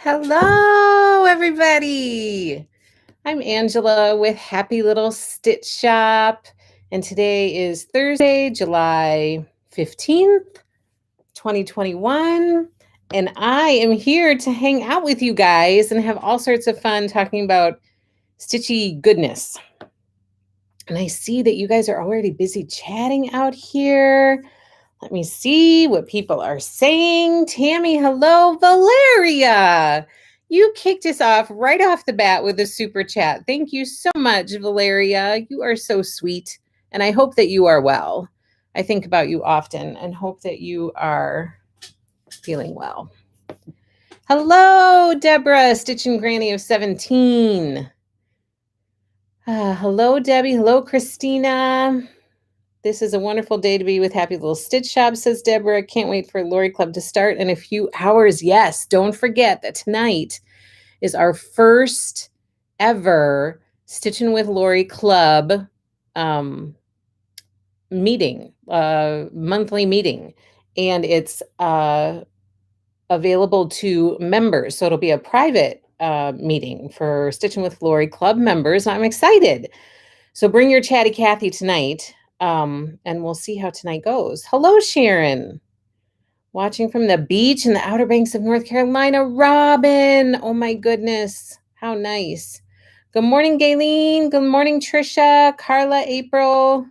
Hello, everybody. I'm Angela with Happy Little Stitch Shop, and today is Thursday, July 15th, 2021, and I am here to hang out with you guys and have all sorts of fun talking about stitchy goodness. And I see that you guys are already busy chatting out here. Let me see what people are saying. Tammy, hello. Valeria, you kicked us off right off the bat with a super chat. Thank you so much, Valeria. You are so sweet. And I hope that you are well. I think about you often and hope that you are feeling well. Hello, Deborah, Stitching Granny of 17. Hello, Debbie. Hello, Christina. This is a wonderful day to be with Happy Little Stitch Shop, says Deborah. Can't wait for Lori Club to start in a few hours. Yes, don't forget that tonight is our first ever Stitching with Lori Club meeting, monthly meeting. And it's available to members. So it'll be a private meeting for Stitching with Lori Club members. I'm excited. So bring your chatty Cathy tonight. And we'll see how tonight goes. Hello, Sharon. Watching from the beach in the Outer Banks of North Carolina. Robin. Oh my goodness. How nice. Good morning, Gayleen. Good morning, Trisha, Carla, April.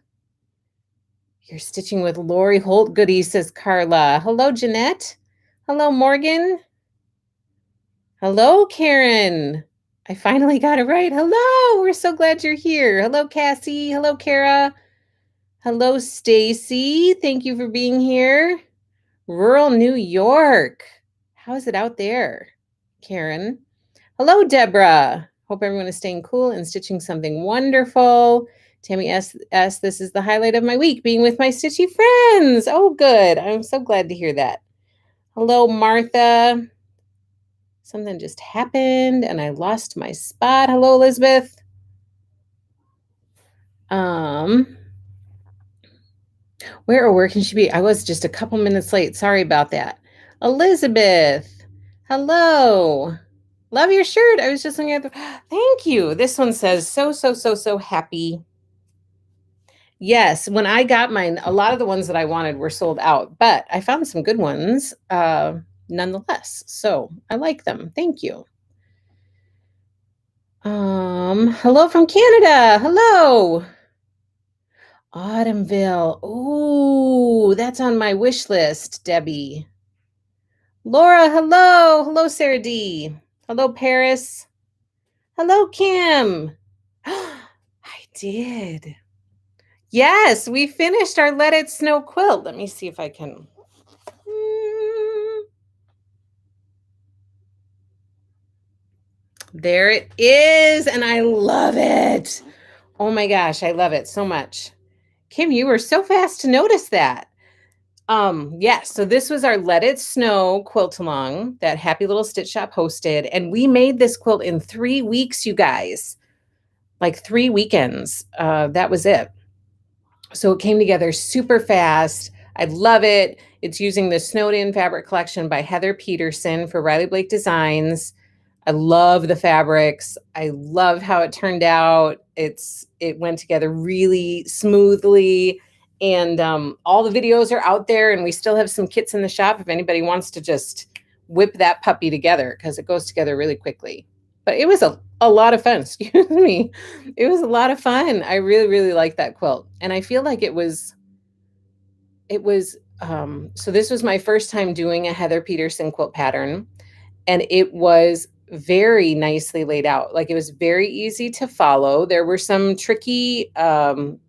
You're stitching with Lori Holt Goody, says Carla. Hello, Jeanette. Hello, Morgan. Hello, Karen. I finally got it right. Hello. We're so glad you're here. Hello, Cassie. Hello, Kara. Hello, Stacy. Thank you for being here. Rural New York. How is it out there, Karen? Hello, Deborah. Hope everyone is staying cool and stitching something wonderful. Tammy S. This is the highlight of my week, being with my stitchy friends. Oh, good. I'm so glad to hear that. Hello, Martha. Something just happened and I lost my spot. Hello, Elizabeth. Where can she be? I was just a couple minutes late. Sorry about that. Elizabeth, hello. Love your shirt. I was just looking at the, thank you. This one says so happy. Yes, when I got mine, a lot of the ones that I wanted were sold out, but I found some good ones nonetheless. So I like them. Thank you. Hello from Canada. Hello. Autumnville. Ooh, that's on my wish list, Debbie. Laura, hello. Hello, Sarah D. Hello, Paris. Hello, Kim. I did. Yes, we finished our Let It Snow quilt. Let me see if I can. There it is, and I love it. Oh my gosh, I love it so much. Kim, you were so fast to notice that. Yes, so this was our Let It Snow quilt along that Happy Little Stitch Shop hosted, and we made this quilt in 3 weeks, you guys. Like 3 weekends. That was it. So it came together super fast. I love it. It's using the Snowed In fabric collection by Heather Peterson for Riley Blake Designs. I love the fabrics. I love how it turned out. It went together really smoothly. And all the videos are out there, and we still have some kits in the shop if anybody wants to just whip that puppy together, because it goes together really quickly. But it was a lot of fun. Excuse me. It was a lot of fun. I really liked that quilt. And I feel like it was so this was my first time doing a Heather Peterson quilt pattern, and it was very nicely laid out. Like, it was very easy to follow. There were some tricky angle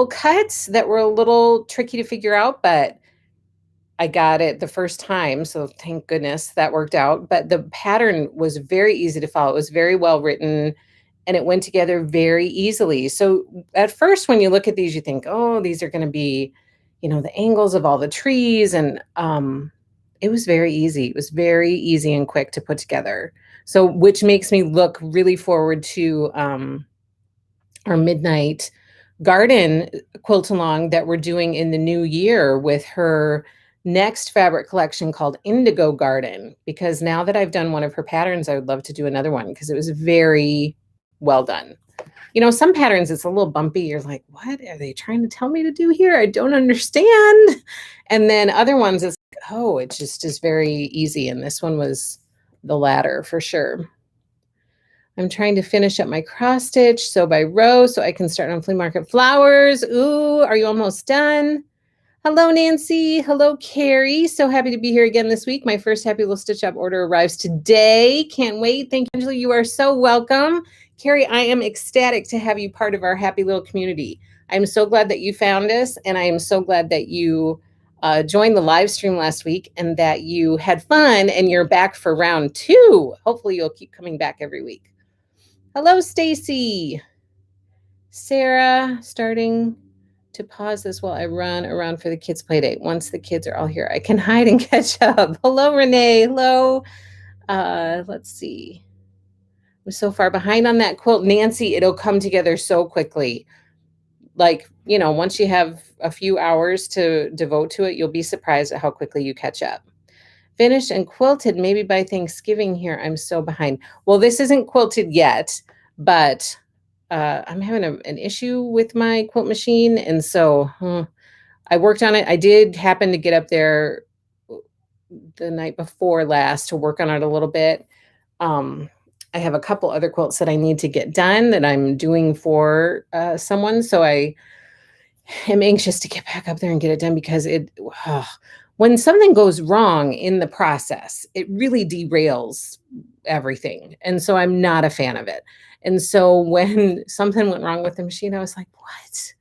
cuts that were a little tricky to figure out, but I got it the first time, so thank goodness that worked out. But the pattern was very easy to follow. It was very well written, and it went together very easily. So at first, when you look at these, you think, oh, these are going to be, the angles of all the trees. And it was very easy. It was very easy and quick to put together. So, which makes me look really forward to our midnight garden quilt along that we're doing in the new year with her next fabric collection called Indigo Garden, because now that I've done one of her patterns, I would love to do another one because it was very well done. You know, some patterns, it's a little bumpy. You're like, what are they trying to tell me to do here? I don't understand. And then other ones, it's like, oh, it just is very easy. And this one was the latter for sure. I'm trying to finish up my cross stitch sew by row so I can start on Flea Market Flowers. Ooh, are you almost done? Hello, Nancy. Hello, Carrie. So happy to be here again this week. My first Happy Little Stitch Up order arrives today. Can't wait. Thank you, Angela. You are so welcome. Carrie, I am ecstatic to have you part of our Happy Little community. I'm so glad that you found us, and I am so glad that you joined the live stream last week and that you had fun and you're back for round 2. Hopefully you'll keep coming back every week. Hello, Stacy. Sarah, starting to pause this while I run around for the kids' play date. Once the kids are all here, I can hide and catch up. Hello, Renee. Hello. Let's see. I'm so far behind on that quilt. Nancy, it'll come together so quickly. Like, you know, once you have a few hours to devote to it, you'll be surprised at how quickly you catch up. Finished and quilted maybe by Thanksgiving here. I'm so behind. Well, this isn't quilted yet, but I'm having an issue with my quilt machine. And so I worked on it. I did happen to get up there the night before last to work on it a little bit. I have a couple other quilts that I need to get done that I'm doing for someone. So I am anxious to get back up there and get it done because when something goes wrong in the process, it really derails everything. And so I'm not a fan of it. And so when something went wrong with the machine, I was like, what?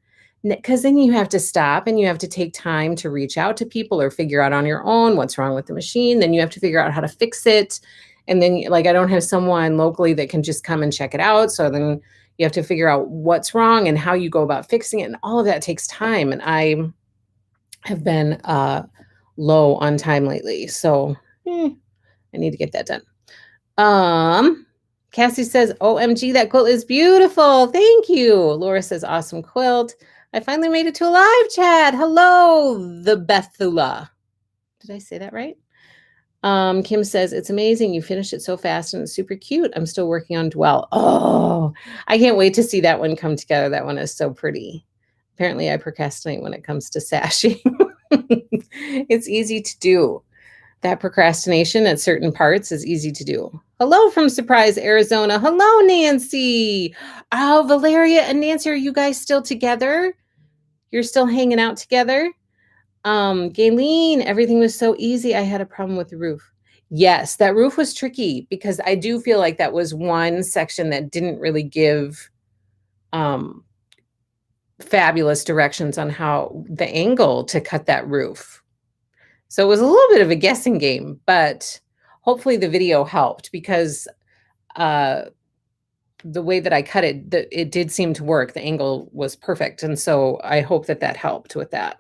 Because then you have to stop and you have to take time to reach out to people or figure out on your own what's wrong with the machine. Then you have to figure out how to fix it. And then, like, I don't have someone locally that can just come and check it out. So then you have to figure out what's wrong and how you go about fixing it. And all of that takes time. And I have been low on time lately. So I need to get that done. Cassie says, OMG, that quilt is beautiful. Thank you. Laura says, awesome quilt. I finally made it to a live chat. Hello, the Bethula. Did I say that right? Kim says, it's amazing. You finished it so fast and it's super cute. I'm still working on Dwell. Oh, I can't wait to see that one come together. That one is so pretty. Apparently I procrastinate when it comes to sashing. It's easy to do. That procrastination at certain parts is easy to do. Hello from Surprise, Arizona. Hello, Nancy. Oh, Valeria and Nancy, are you guys still together? You're still hanging out together? Gayleen, everything was so easy. I had a problem with the roof. Yes, that roof was tricky because I do feel like that was one section that didn't really give fabulous directions on how the angle to cut that roof. So it was a little bit of a guessing game, but hopefully the video helped because the way that I cut it, it did seem to work. The angle was perfect. And so I hope that that helped with that.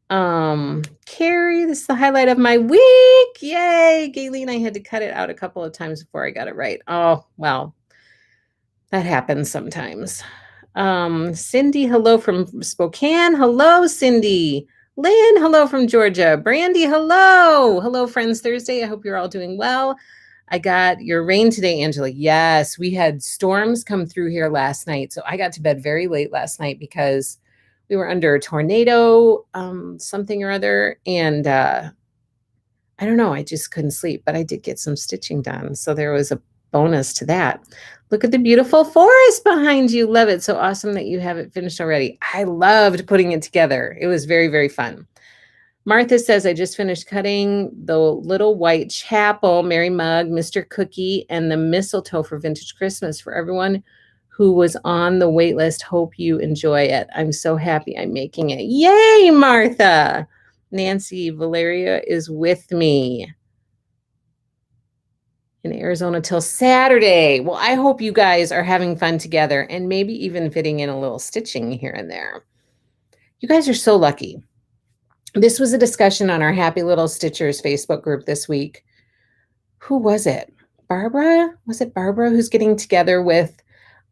Carrie, this is the highlight of my week. Yay. Gayleen, I had to cut it out a couple of times before I got it right. Oh, well, that happens sometimes. Cindy, hello from Spokane. Hello, Cindy. Lynn, hello from Georgia. Brandy, hello. Hello, Friends Thursday. I hope you're all doing well. I got your rain today, Angela. Yes, we had storms come through here last night. So I got to bed very late last night because we were under a tornado, something or other. And I don't know, I just couldn't sleep, but I did get some stitching done. So there was a bonus to that. Look at the beautiful forest behind you. Love it. So awesome that you have it finished already. I loved putting it together. It was very, very fun. Martha says, I just finished cutting the little white chapel, Mary Mug, Mr. Cookie, and the mistletoe for Vintage Christmas for everyone who was on the wait list. Hope you enjoy it. I'm so happy I'm making it. Yay, Martha. Nancy, Valeria is with me in Arizona till Saturday. Well, I hope you guys are having fun together and maybe even fitting in a little stitching here and there. You guys are so lucky. This was a discussion on our Happy Little Stitchers Facebook group this week. Who was it? Barbara? Was it Barbara who's getting together with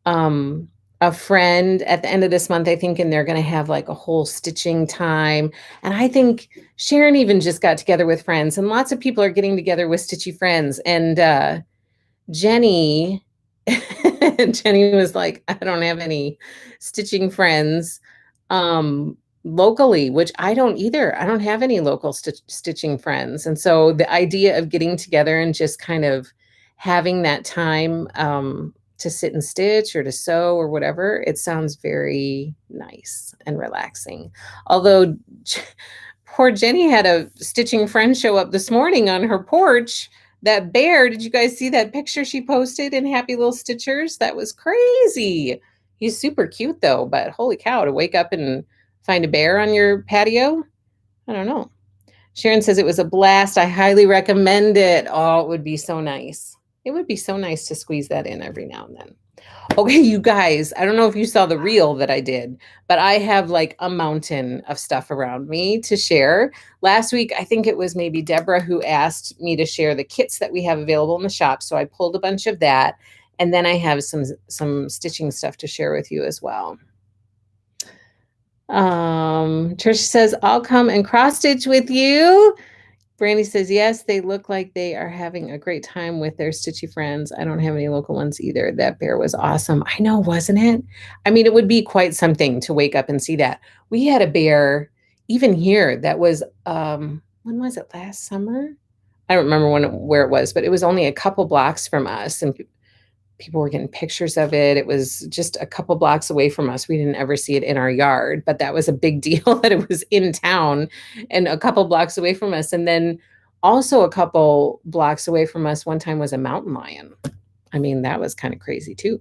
a a friend at the end of this month, I think, and they're going to have like a whole stitching time. And I think Sharon even just got together with friends, and lots of people are getting together with stitchy friends. And Jenny, Jenny was like, I don't have any stitching friends locally, which I don't either. I don't have any local stitching friends. And so the idea of getting together and just kind of having that time to sit and stitch or to sew or whatever, it sounds very nice and relaxing. Although poor Jenny had a stitching friend show up this morning on her porch. That bear, did you guys see that picture she posted in Happy Little Stitchers? That was crazy. He's super cute though, but holy cow, to wake up and find a bear on your patio? I don't know. Sharon says it was a blast. I highly recommend it. Oh, it would be so nice. It would be so nice to squeeze that in every now and then. Okay, you guys, I don't know if you saw the reel that I did, but I have like a mountain of stuff around me to share. Last week, I think it was maybe Deborah who asked me to share the kits that we have available in the shop. So I pulled a bunch of that. And then I have some stitching stuff to share with you as well. Trish says, I'll come and cross stitch with you. Brandy says, yes, they look like they are having a great time with their stitchy friends. I don't have any local ones either. That bear was awesome. I know, wasn't it? I mean, it would be quite something to wake up and see that. We had a bear even here that was, when was it, last summer? I don't remember where it was, but it was only a couple blocks from us, and people were getting pictures of it. It was just a couple blocks away from us. We didn't ever see it in our yard, but that was a big deal that it was in town and a couple blocks away from us. And then also a couple blocks away from us one time was a mountain lion. I mean, that was kind of crazy too.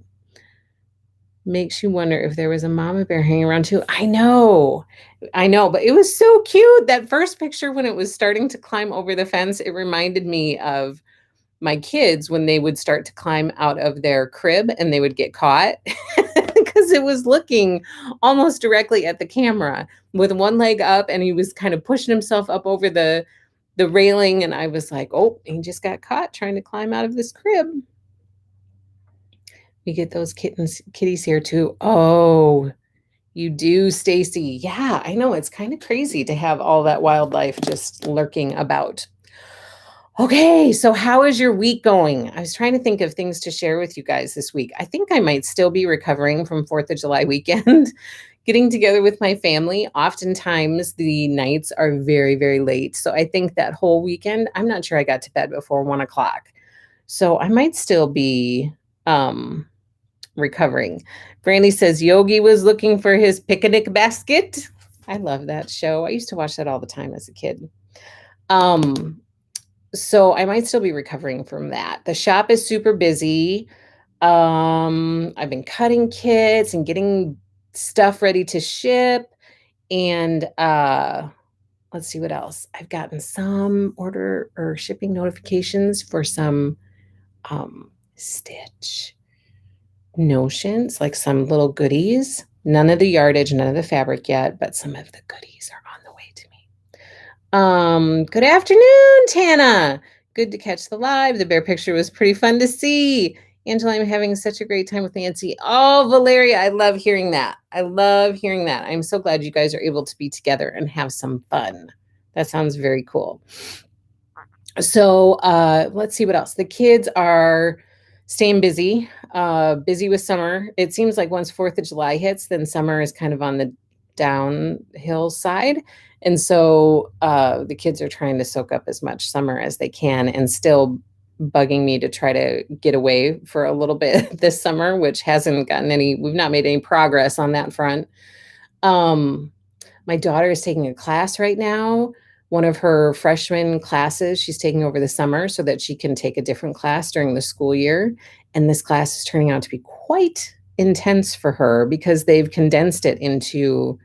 Makes you wonder if there was a mama bear hanging around too. I know, but it was so cute. That first picture when it was starting to climb over the fence, it reminded me of my kids when they would start to climb out of their crib and they would get caught because it was looking almost directly at the camera with one leg up, and he was kind of pushing himself up over the railing, and I was like, oh, he just got caught trying to climb out of this crib. We get those kitties here too. Oh, you do, Stacy. Yeah, I know, it's kind of crazy to have all that wildlife just lurking about. Okay, so how is your week going? I was trying to think of things to share with you guys this week. I think I might still be recovering from 4th of July weekend, getting together with my family. Oftentimes the nights are very, very late. So I think that whole weekend, I'm not sure I got to bed before 1 o'clock. So I might still be recovering. Brandy says Yogi was looking for his picnic basket. I love that show. I used to watch that all the time as a kid. So I might still be recovering from that. The shop is super busy. I've been cutting kits and getting stuff ready to ship. And let's see what else. I've gotten some order or shipping notifications for some stitch notions, like some little goodies. None of the yardage, none of the fabric yet, but some of the goodies are on the way to me. Good afternoon, Tana. Good to catch the live. The bear picture was pretty fun to see. Angela, I'm having such a great time with Nancy. Oh, Valeria, I love hearing that. I love hearing that. I'm so glad you guys are able to be together and have some fun. That sounds very cool. So let's see what else. The kids are staying busy, busy with summer. It seems like once 4th of July hits, then summer is kind of on the downhill side. And so the kids are trying to soak up as much summer as they can, and still bugging me to try to get away for a little bit this summer, which hasn't gotten we've not made any progress on that front. My daughter is taking a class right now, one of her freshman classes she's taking over the summer so that she can take a different class during the school year. And this class is turning out to be quite intense for her because they've condensed it into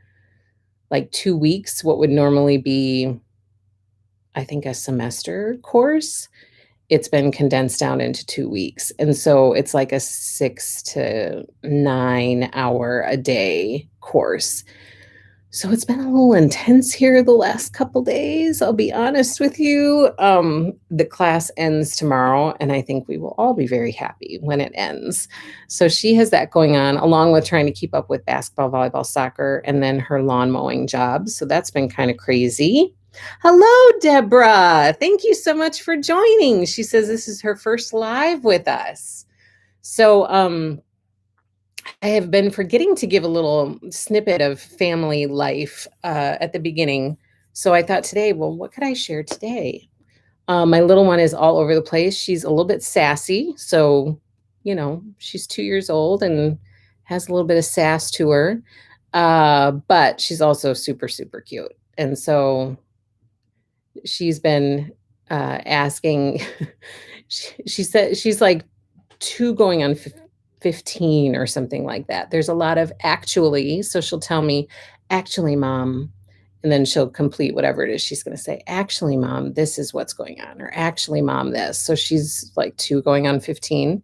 like 2 weeks, what would normally be, I think, a semester course. It's been condensed down into 2 weeks. And so it's like a 6 to 9 hour a day course. So it's been a little intense here the last couple days, I'll be honest with you. The class ends tomorrow, and I think we will all be very happy when it ends. So she has that going on, along with trying to keep up with basketball, volleyball, soccer, and then her lawn mowing job. So that's been kind of crazy. Hello, Deborah. Thank you so much for joining. She says this is her first live with us. So, I have been forgetting to give a little snippet of family life at the beginning. So I thought today, well, what could I share today? My little one is all over the place. She's a little bit sassy. So, she's 2 years old and has a little bit of sass to her. But she's also super, super cute. And so she's been asking, she said she's like 2 going on 15 or something like that. There's a lot of actually, so she'll tell me, "Actually, mom," and then she'll complete whatever it is she's gonna say. "Actually, mom, this is what's going on," or "Actually, mom, this." So she's like 2 going on 15,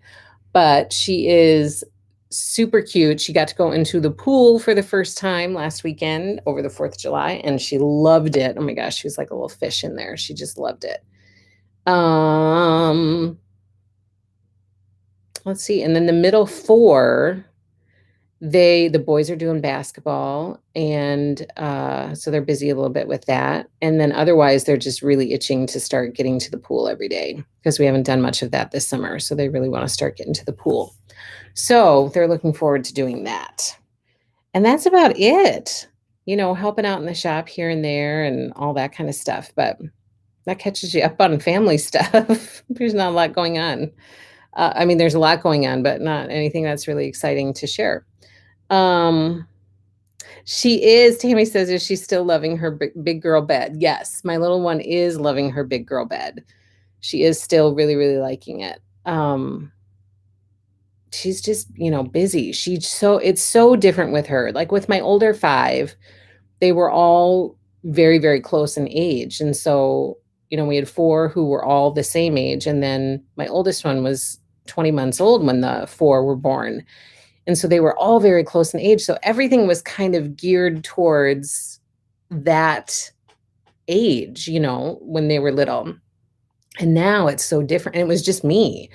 but she is super cute. She got to go into the pool for the first time last weekend over the 4th of July, and she loved it. Oh my gosh, she was like a little fish in there. She just loved it. Um Let's see, and then the middle 4, the boys are doing basketball, and, so they're busy a little bit with that, and then otherwise, they're just really itching to start getting to the pool every day because we haven't done much of that this summer, so they really wanna start getting to the pool. So, they're looking forward to doing that. And that's about it. Helping out in the shop here and there and all that kinda stuff, but that catches you up on family stuff. There's not a lot going on. I mean, there's a lot going on, but not anything that's really exciting to share. Um, she is, Tammy says, is she still loving her big girl bed? Yes, my little one is loving her big girl bed. She is still really, really liking it. She's just, busy. It's so different with her. Like with my older 5, they were all very, very close in age. And so, we had 4 who were all the same age. And then my oldest one was 20 months old when the 4 were born. And so they were all very close in age. So everything was kind of geared towards that age, when they were little. And now it's so different. And it was just me.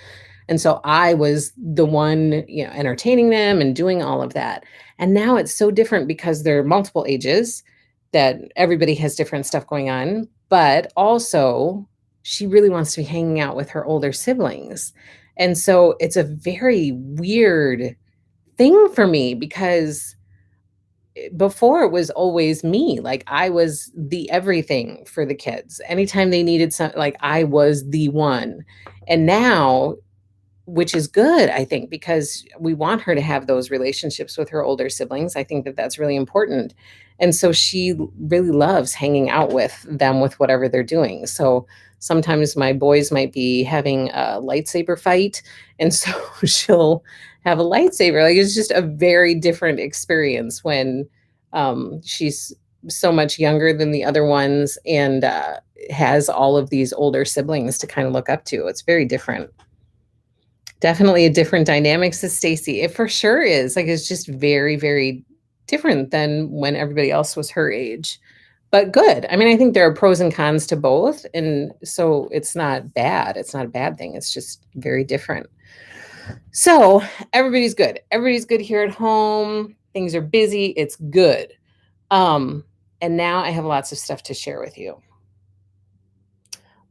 And so I was the one, entertaining them and doing all of that. And now it's so different because there are multiple ages that everybody has different stuff going on. But also, she really wants to be hanging out with her older siblings. And so it's a very weird thing for me because before it was always me. Like I was the everything for the kids. Anytime they needed something, like I was the one. And now, which is good, I think, because we want her to have those relationships with her older siblings. I think that that's really important. And so she really loves hanging out with them with whatever they're doing. So sometimes my boys might be having a lightsaber fight, and so she'll have a lightsaber. Like it's just a very different experience when she's so much younger than the other ones and has all of these older siblings to kind of look up to. It's very different. Definitely a different dynamic, says Stacy. It for sure is. Like, it's just very, very different than when everybody else was her age. But good. I mean, I think there are pros and cons to both. And so it's not bad. It's not a bad thing. It's just very different. So everybody's good. Everybody's good here at home. Things are busy. It's good. And now I have lots of stuff to share with you.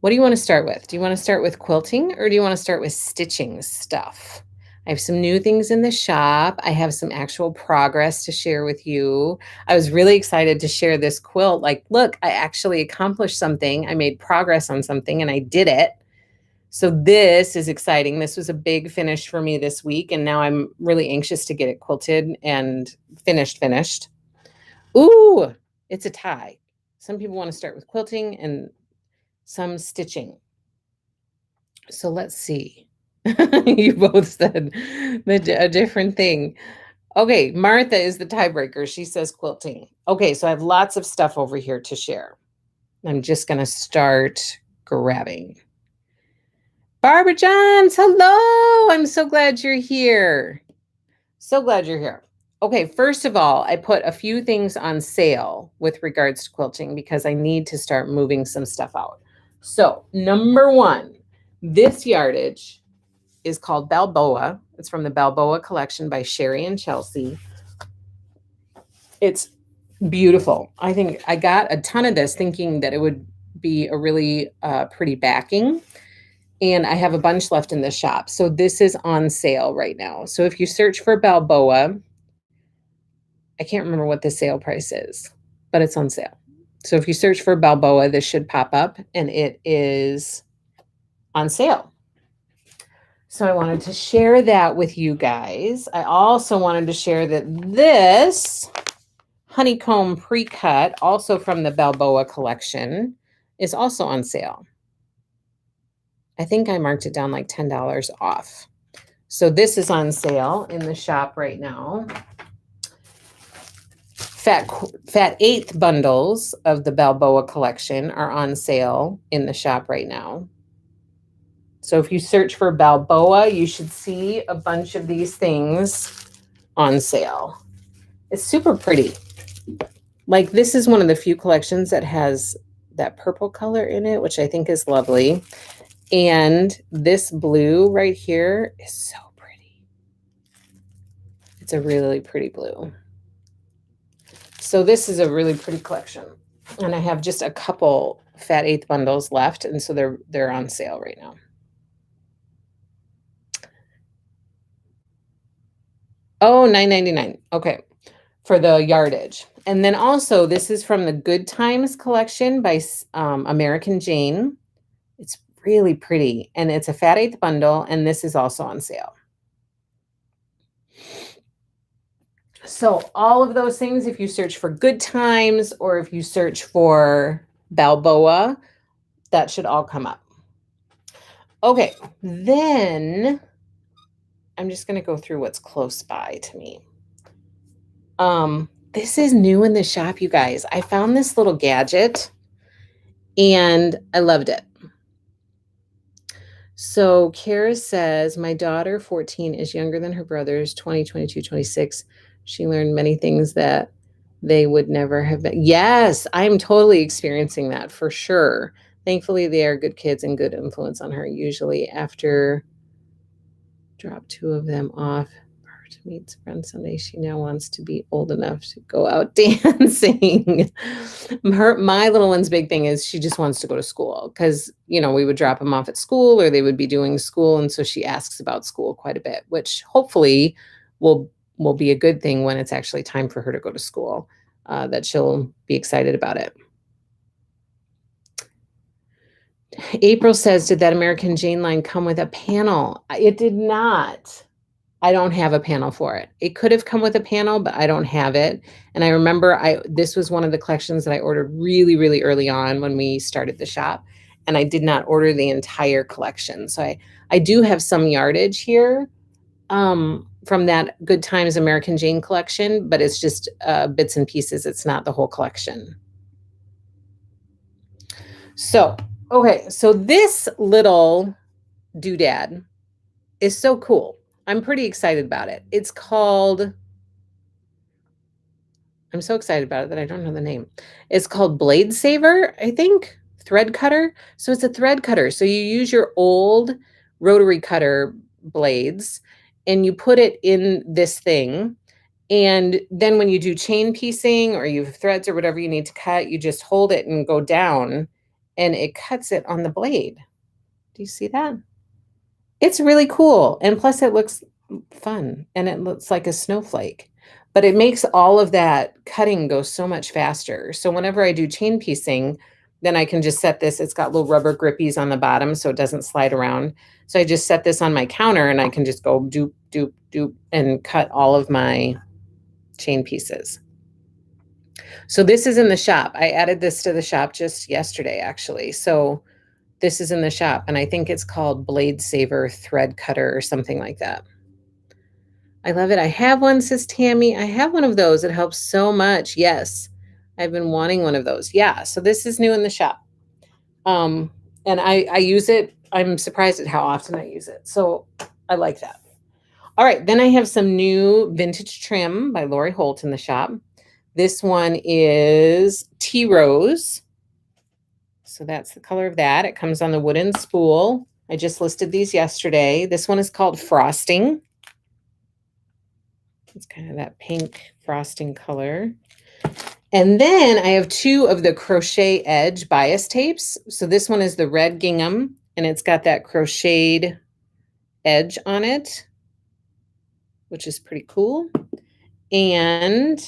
What do you want to start with? Do you want to start with quilting or do you want to start with stitching stuff? I have some new things in the shop. I have some actual progress to share with you. I was really excited to share this quilt. Like, look, I actually accomplished something. I made progress on something and I did it. So this is exciting. This was a big finish for me this week. And now I'm really anxious to get it quilted and finished. Ooh, it's a tie. Some people want to start with quilting and some stitching. So let's see. You both said a different thing. Okay, Martha is the tiebreaker. She says quilting. Okay, so I have lots of stuff over here to share. I'm just going to start grabbing. Barbara Johns, hello. I'm so glad you're here. So glad you're here. Okay, first of all, I put a few things on sale with regards to quilting because I need to start moving some stuff out. So, number one, this yardage is called Balboa. It's from the Balboa collection by Sherry and Chelsea. It's beautiful. I think I got a ton of this thinking that it would be a really pretty backing. And I have a bunch left in the shop. So this is on sale right now. So if you search for Balboa, I can't remember what the sale price is, but it's on sale. So if you search for Balboa, this should pop up and it is on sale. So I wanted to share that with you guys. I also wanted to share that this honeycomb pre-cut, also from the Balboa collection, is also on sale. I think I marked it down like $10 off. So this is on sale in the shop right now. Fat eighth bundles of the Balboa collection are on sale in the shop right now. So if you search for Balboa, you should see a bunch of these things on sale. It's super pretty. Like this is one of the few collections that has that purple color in it, which I think is lovely. And this blue right here is so pretty. It's a really pretty blue. So this is a really pretty collection. And I have just a couple fat eighth bundles left. And so they're on sale right now. Oh, $9.99. Okay. For the yardage. And then also this is from the Good Times collection by American Jane. It's really pretty. And it's a fat eighth bundle. And this is also on sale. So all of those things, if you search for Good Times or if you search for Balboa, that should all come up. Okay, then I'm just going to go through what's close by to me. This is new in the shop, you guys. I found this little gadget and I loved it. So Kara says, my daughter, 14, is younger than her brothers, 20, 22, 26. She learned many things that they would never have been. Yes, I'm totally experiencing that for sure. Thankfully, they are good kids and good influence on her. Usually after drop two of them off to meet friends someday, she now wants to be old enough to go out dancing. My little one's big thing is she just wants to go to school because, you know, we would drop them off at school or they would be doing school. And so she asks about school quite a bit, which hopefully will be a good thing when it's actually time for her to go to school, that she'll be excited about it. April says, did that American Jane line come with a panel? It did not. I don't have a panel for it. It could have come with a panel, but I don't have it. And I remember this was one of the collections that I ordered really, really early on when we started the shop. And I did not order the entire collection. So I do have some yardage here from that Good Times American Jane collection, but it's just bits and pieces. It's not the whole collection. So, okay. So this little doodad is so cool. I'm pretty excited about it. It's called, I'm so excited about it that I don't know the name. It's called Blade Saver, I think, thread cutter. So it's a thread cutter. So you use your old rotary cutter blades and you put it in this thing. And then when you do chain piecing or you have threads or whatever you need to cut, you just hold it and go down and it cuts it on the blade. Do you see that? It's really cool. And plus it looks fun and it looks like a snowflake, but it makes all of that cutting go so much faster. So whenever I do chain piecing, then I can just set this, it's got little rubber grippies on the bottom so it doesn't slide around. So I just set this on my counter and I can just go doop, doop, doop and cut all of my chain pieces. So this is in the shop. I added this to the shop just yesterday, actually. So this is in the shop, and I think it's called Blade Saver Thread Cutter or something like that. I love it. I have one, says Tammy. I have one of those. It helps so much. Yes, I've been wanting one of those. Yeah, so this is new in the shop. And I use it. I'm surprised at how often I use it. So I like that. All right, then I have some new vintage trim by Lori Holt in the shop. This one is Tea Rose. So that's the color of that. It comes on the wooden spool. I just listed these yesterday. This one is called Frosting. It's kind of that pink frosting color. And then I have two of the crochet edge bias tapes. So this one is the red gingham, and it's got that crocheted edge on it, which is pretty cool. And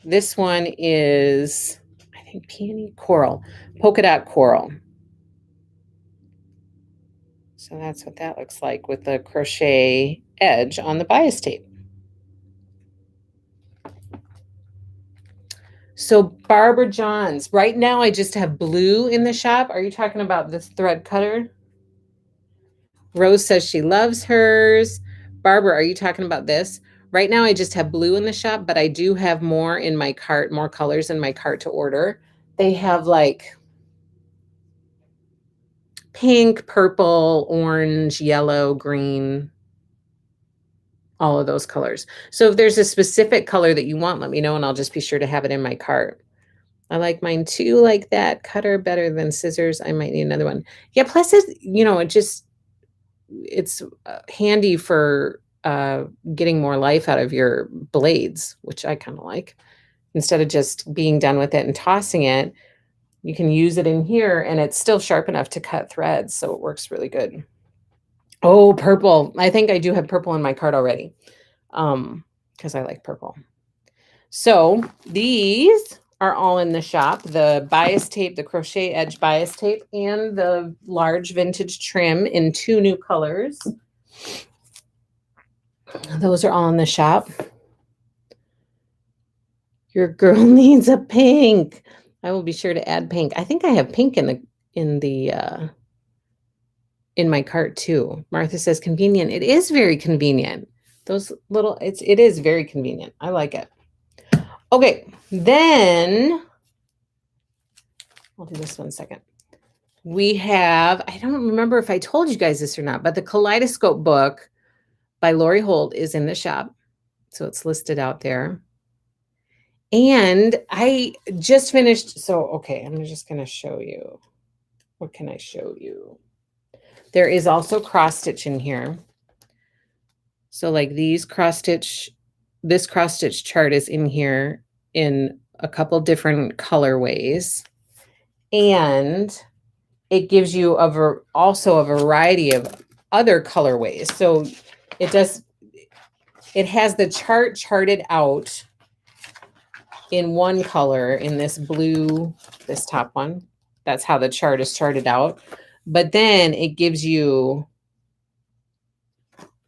this one is, I think, peony coral, polka dot coral. So that's what that looks like with the crochet edge on the bias tape. So Barbara Johns, right now I just have blue in the shop. Are you talking about this thread cutter? Rose says she loves hers. Barbara, are you talking about this? Right now I just have blue in the shop, but I do have more in my cart, more colors in my cart to order. They have like pink, purple, orange, yellow, green, all of those colors. So if there's a specific color that you want, let me know and I'll just be sure to have it in my cart. I like mine too, like that cutter better than scissors. I might need another one. Yeah, plus it's, you know, it's handy for getting more life out of your blades, which I kind of like. Instead of just being done with it and tossing it, you can use it in here and it's still sharp enough to cut threads. So it works really good. Oh, purple. I think I do have purple in my cart already because I like purple. So these are all in the shop. The bias tape, the crochet edge bias tape, and the large vintage trim in two new colors. Those are all in the shop. Your girl needs a pink. I will be sure to add pink. I think I have pink in my cart too. Martha says convenient. It is very convenient. Those little, it is very convenient. I like it. Okay, then I'll do this one second. We have, I don't remember if I told you guys this or not, but the Kaleidoscope book by Lori Holt is in the shop. So it's listed out there. And I just finished. So, okay, I'm just going to show you. What can I show you? There is also cross stitch in here. So like these cross stitch, this cross stitch chart is in here in a couple different colorways. And it gives you also a variety of other colorways. So it has the chart charted out in one color, in this blue, this top one. That's how the chart is charted out. But then it gives you,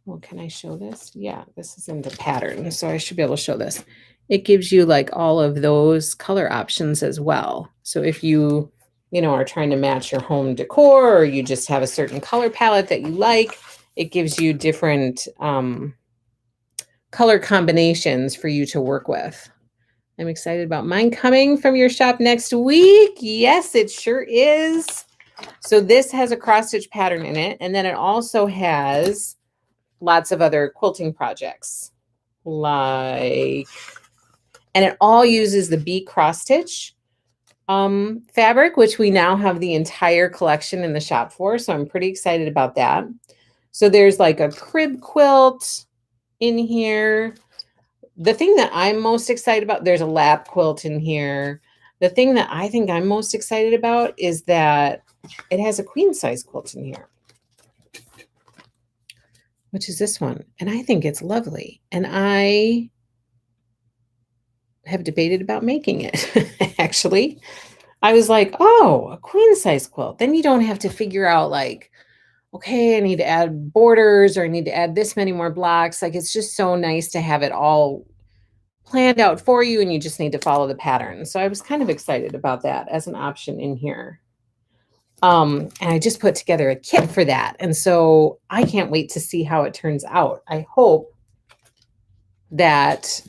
well, can I show this? Yeah, this is in the pattern, so I should be able to show this. It gives you like all of those color options as well. So if you are trying to match your home decor, or you just have a certain color palette that you like, it gives you different color combinations for you to work with. I'm excited about mine coming from your shop next week. Yes, it sure is. So this has a cross stitch pattern in it. And then it also has lots of other quilting projects and it all uses the B cross stitch fabric, which we now have the entire collection in the shop for. So I'm pretty excited about that. So there's like a crib quilt in here. The thing that I'm most excited about, there's a lap quilt in here. The thing that I think I'm most excited about is that it has a queen size quilt in here, which is this one. And I think it's lovely. And I have debated about making it, actually. I was like, oh, a queen size quilt. Then you don't have to figure out like, okay, I need to add borders or I need to add this many more blocks. Like, it's just so nice to have it all planned out for you and you just need to follow the pattern. So I was kind of excited about that as an option in here. And I just put together a kit for that. And so I can't wait to see how it turns out. I hope that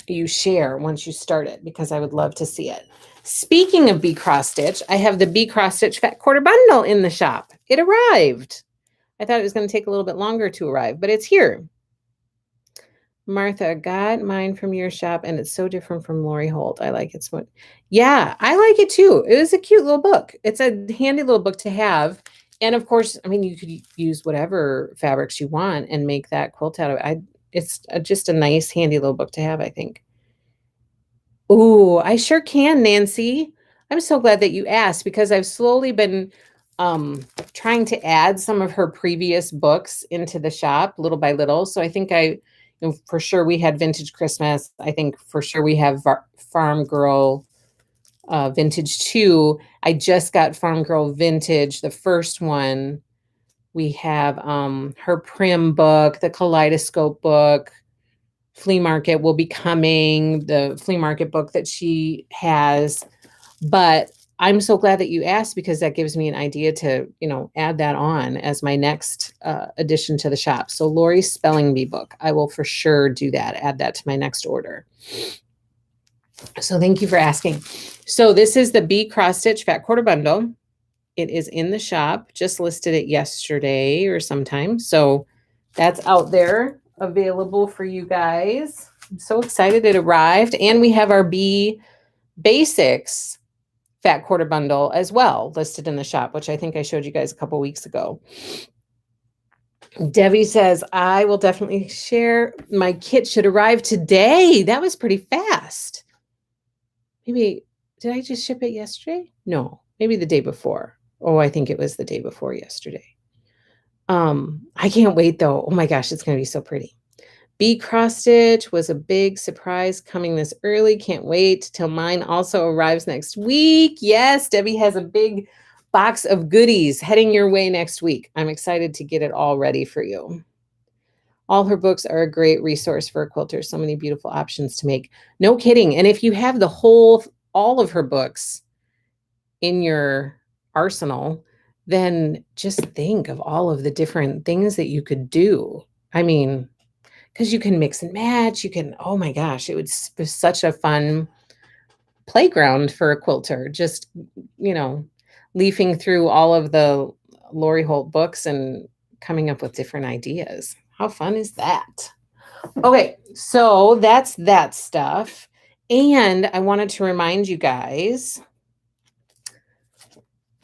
you share once you start it, because I would love to see it. Speaking of B cross stitch, I have the B cross stitch fat quarter bundle in the shop. It arrived. I thought it was going to take a little bit longer to arrive, but it's here. Martha, got mine from your shop, and it's so different from Lori Holt. I like it. Yeah, I like it too. It was a cute little book. It's a handy little book to have. And of course, I mean, you could use whatever fabrics you want and make that quilt out of it. It's just a nice, handy little book to have, I think. Oh, I sure can, Nancy. I'm so glad that you asked because I've slowly been trying to add some of her previous books into the shop little by little. So I think for sure we had Vintage Christmas. I think for sure we have Farm Girl Vintage 2. I just got Farm Girl Vintage, the first one. We have her Prim book, the Kaleidoscope book. Flea Market will be coming, the flea market book that she has. But I'm so glad that you asked because that gives me an idea to, add that on as my next addition to the shop. So Lori's Spelling Bee book, I will for sure do that, add that to my next order. So thank you for asking. So this is the Bee Cross Stitch Fat Quarter Bundle. It is in the shop, just listed it yesterday or sometime. So that's out there available for you guys. I'm so excited it arrived. And we have our Bee Basics Fat Quarter Bundle as well listed in the shop, which I think I showed you guys a couple weeks ago. Debbie says, I will definitely share. My kit should arrive today. That was pretty fast. Maybe, did I just ship it yesterday? No, maybe the day before. Oh, I think it was the day before yesterday. I can't wait though. Oh my gosh, it's going to be so pretty. Bee Cross Stitch was a big surprise coming this early. Can't wait till mine also arrives next week. Yes, Debbie has a big box of goodies heading your way next week. I'm excited to get it all ready for you. All her books are a great resource for a quilter. So many beautiful options to make. No kidding. And if you have all of her books in your arsenal, then just think of all of the different things that you could do. I mean, because you can mix and match. You can, oh my gosh, it would be such a fun playground for a quilter. Just, leafing through all of the Lori Holt books and coming up with different ideas. How fun is that? Okay, so that's that stuff. And I wanted to remind you guys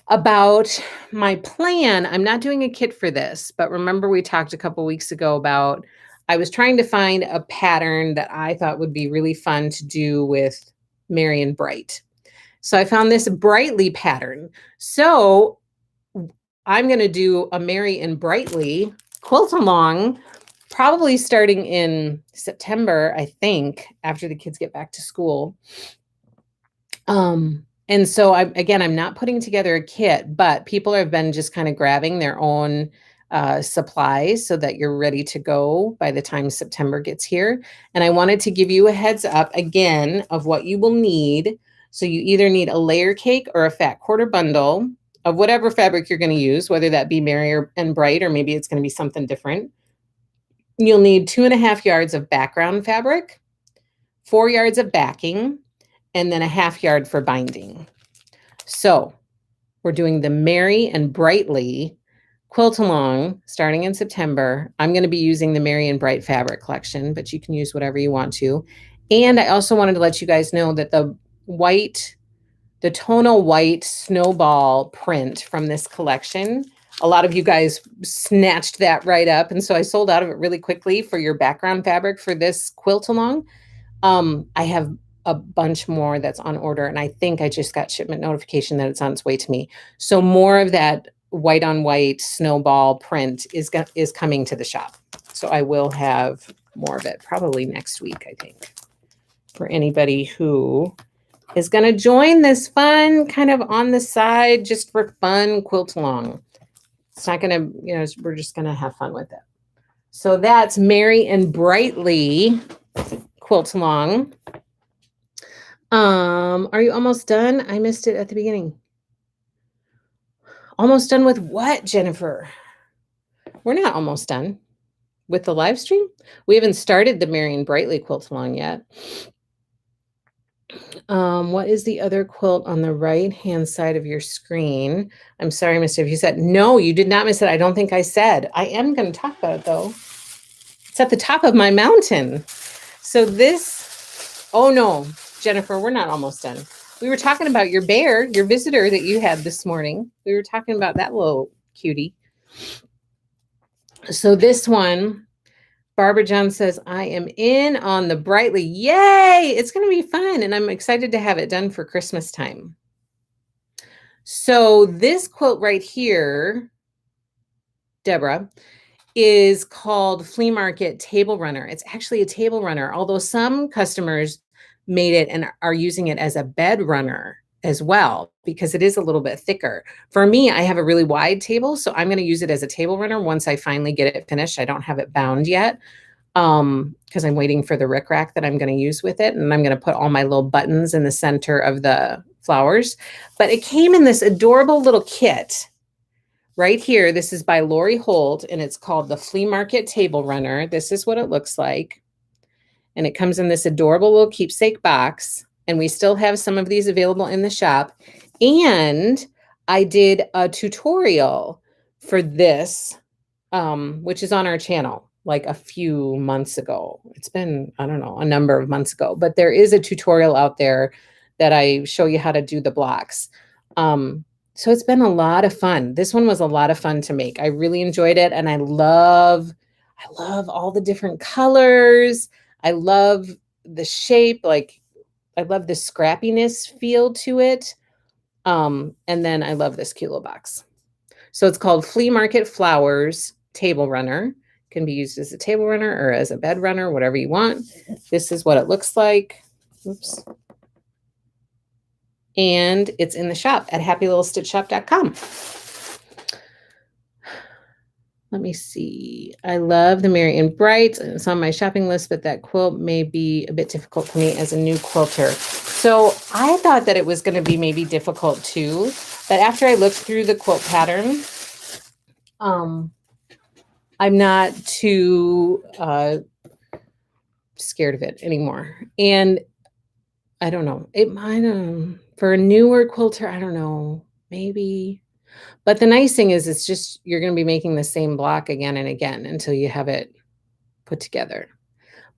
about my plan. I'm not doing a kit for this, but remember we talked a couple weeks ago about I was trying to find a pattern that I thought would be really fun to do with Merry and Bright. So I found this Brightly pattern. So I'm going to do a Merry and Brightly quilt along, probably starting in September, I think, after the kids get back to school. And so I'm not putting together a kit, but people have been just kind of grabbing their own supplies so that you're ready to go by the time September gets here. And I wanted to give you a heads up again of what you will need. So you either need a layer cake or a fat quarter bundle of whatever fabric you're going to use, whether that be Merry and Bright, or maybe it's going to be something different. You'll need 2.5 yards of background fabric, 4 yards of backing, and then a 1/2 yard for binding. So we're doing the Merry and Brightly quilt along starting in September. I'm going to be using the Merry and Bright fabric collection, but you can use whatever you want to. And I also wanted to let you guys know that the tonal white snowball print from this collection, a lot of you guys snatched that right up. And so I sold out of it really quickly for your background fabric for this quilt along. I have a bunch more that's on order, and I think I just got shipment notification that it's on its way to me. So more of that white on white snowball print is coming to the shop. So I will have more of it probably next week, I think, for anybody who is going to join this fun kind of on the side, just for fun quilt along. It's not going to, we're just going to have fun with it. So that's Merry and Brightly quilt along. Are you almost done? I missed it at the beginning. Almost done with what, Jennifer? We're not almost done with the live stream. We haven't started the Merry and Brightly quilt along yet. What is the other quilt on the right-hand side of your screen? I'm sorry, Mister, if you said, no, you did not miss it. I don't think I said. I am going to talk about it though. It's at the top of my mountain. So this, oh no, Jennifer, we're not almost done. We were talking about your bear, your visitor that you had this morning. We were talking about that little cutie. So this one, Barbara John says, I am in on the Brightly. Yay! It's going to be fun. And I'm excited to have it done for Christmas time. So this quilt right here, Deborah, is called Flea Market Table Runner. It's actually a table runner, although some customers made it and are using it as a bed runner as well, because it is a little bit thicker. For me, I have a really wide table, so I'm going to use it as a table runner once I finally get it finished. I don't have it bound yet because I'm waiting for the rickrack that I'm going to use with it, and I'm going to put all my little buttons in the center of the flowers. But it came in this adorable little kit right here. This is by Lori Holt, and it's called the Flea Market Table Runner. This is what it looks like. And it comes in this adorable little keepsake box. And we still have some of these available in the shop. And I did a tutorial for this, which is on our channel like a few months ago. It's been, I don't know, a number of months ago. But there is a tutorial out there that I show you how to do the blocks. So it's been a lot of fun. This one was a lot of fun to make. I really enjoyed it. And I love all the different colors. I love the shape. Like, I love the scrappiness feel to it. And then I love this cute little box. So it's called Flea Market Flowers Table Runner. Can be used as a table runner or as a bed runner, whatever you want. This is what it looks like. Oops. And it's in the shop at happylittlestitchshop.com. Let me see. I love the Marian Bright. It's on my shopping list, but that quilt may be a bit difficult for me as a new quilter. So I thought that it was going to be maybe difficult too, but after I looked through the quilt pattern, I'm not too scared of it anymore. And I don't know. It might for a newer quilter, I don't know, maybe. But the nice thing is it's just you're going to be making the same block again and again until you have it put together.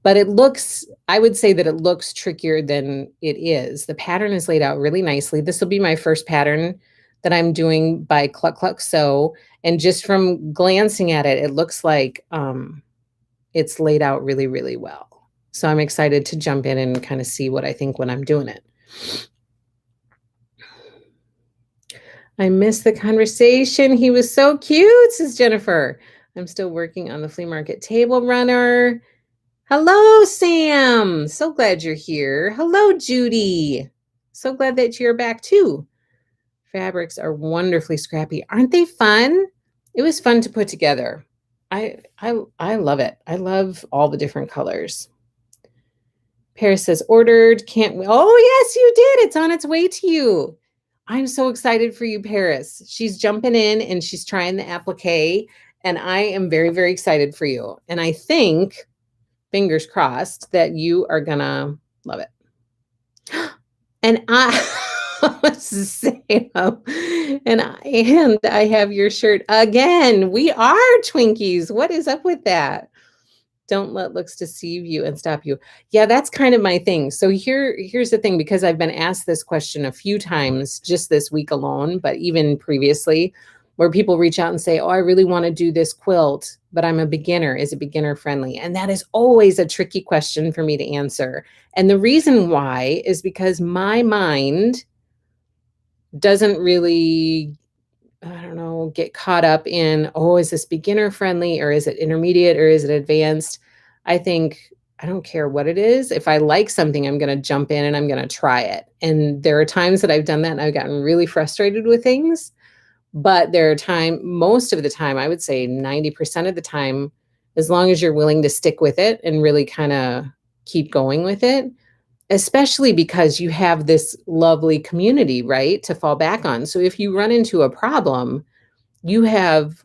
But it looks, I would say that it looks trickier than it is. The pattern is laid out really nicely. This will be my first pattern that I'm doing by Cluck Cluck Sew. And just from glancing at it, it looks like it's laid out really, really well. So I'm excited to jump in and kind of see what I think when I'm doing it. I missed the conversation. He was so cute, says Jennifer. I'm still working on the Flea Market Table Runner. Hello, Sam. So glad you're here. Hello, Judy. So glad that you're back too. Fabrics are wonderfully scrappy. Aren't they fun? It was fun to put together. I love it. I love all the different colors. Paris says, ordered, can't wait. Oh, yes, you did. It's on its way to you. I'm so excited for you, Paris. She's jumping in and she's trying the applique, and I am very, very excited for you. And I think, fingers crossed, that you are gonna love it. And Sam, and I have your shirt again. We are Twinkies. What is up with that? Don't let looks deceive you and stop you. Yeah, that's kind of my thing. So here's the thing, because I've been asked this question a few times just this week alone, but even previously, where people reach out and say, oh, I really want to do this quilt, but I'm a beginner. Is it beginner friendly? And that is always a tricky question for me to answer. And the reason why is because my mind doesn't really, I don't know, get caught up in, oh, is this beginner friendly, or is it intermediate, or is it advanced? I think, I don't care what it is. If I like something, I'm going to jump in and I'm going to try it. And there are times that I've done that and I've gotten really frustrated with things. But there are most of the time, I would say 90% of the time, as long as you're willing to stick with it and really kind of keep going with it, especially because you have this lovely community, right, to fall back on. So if you run into a problem, you have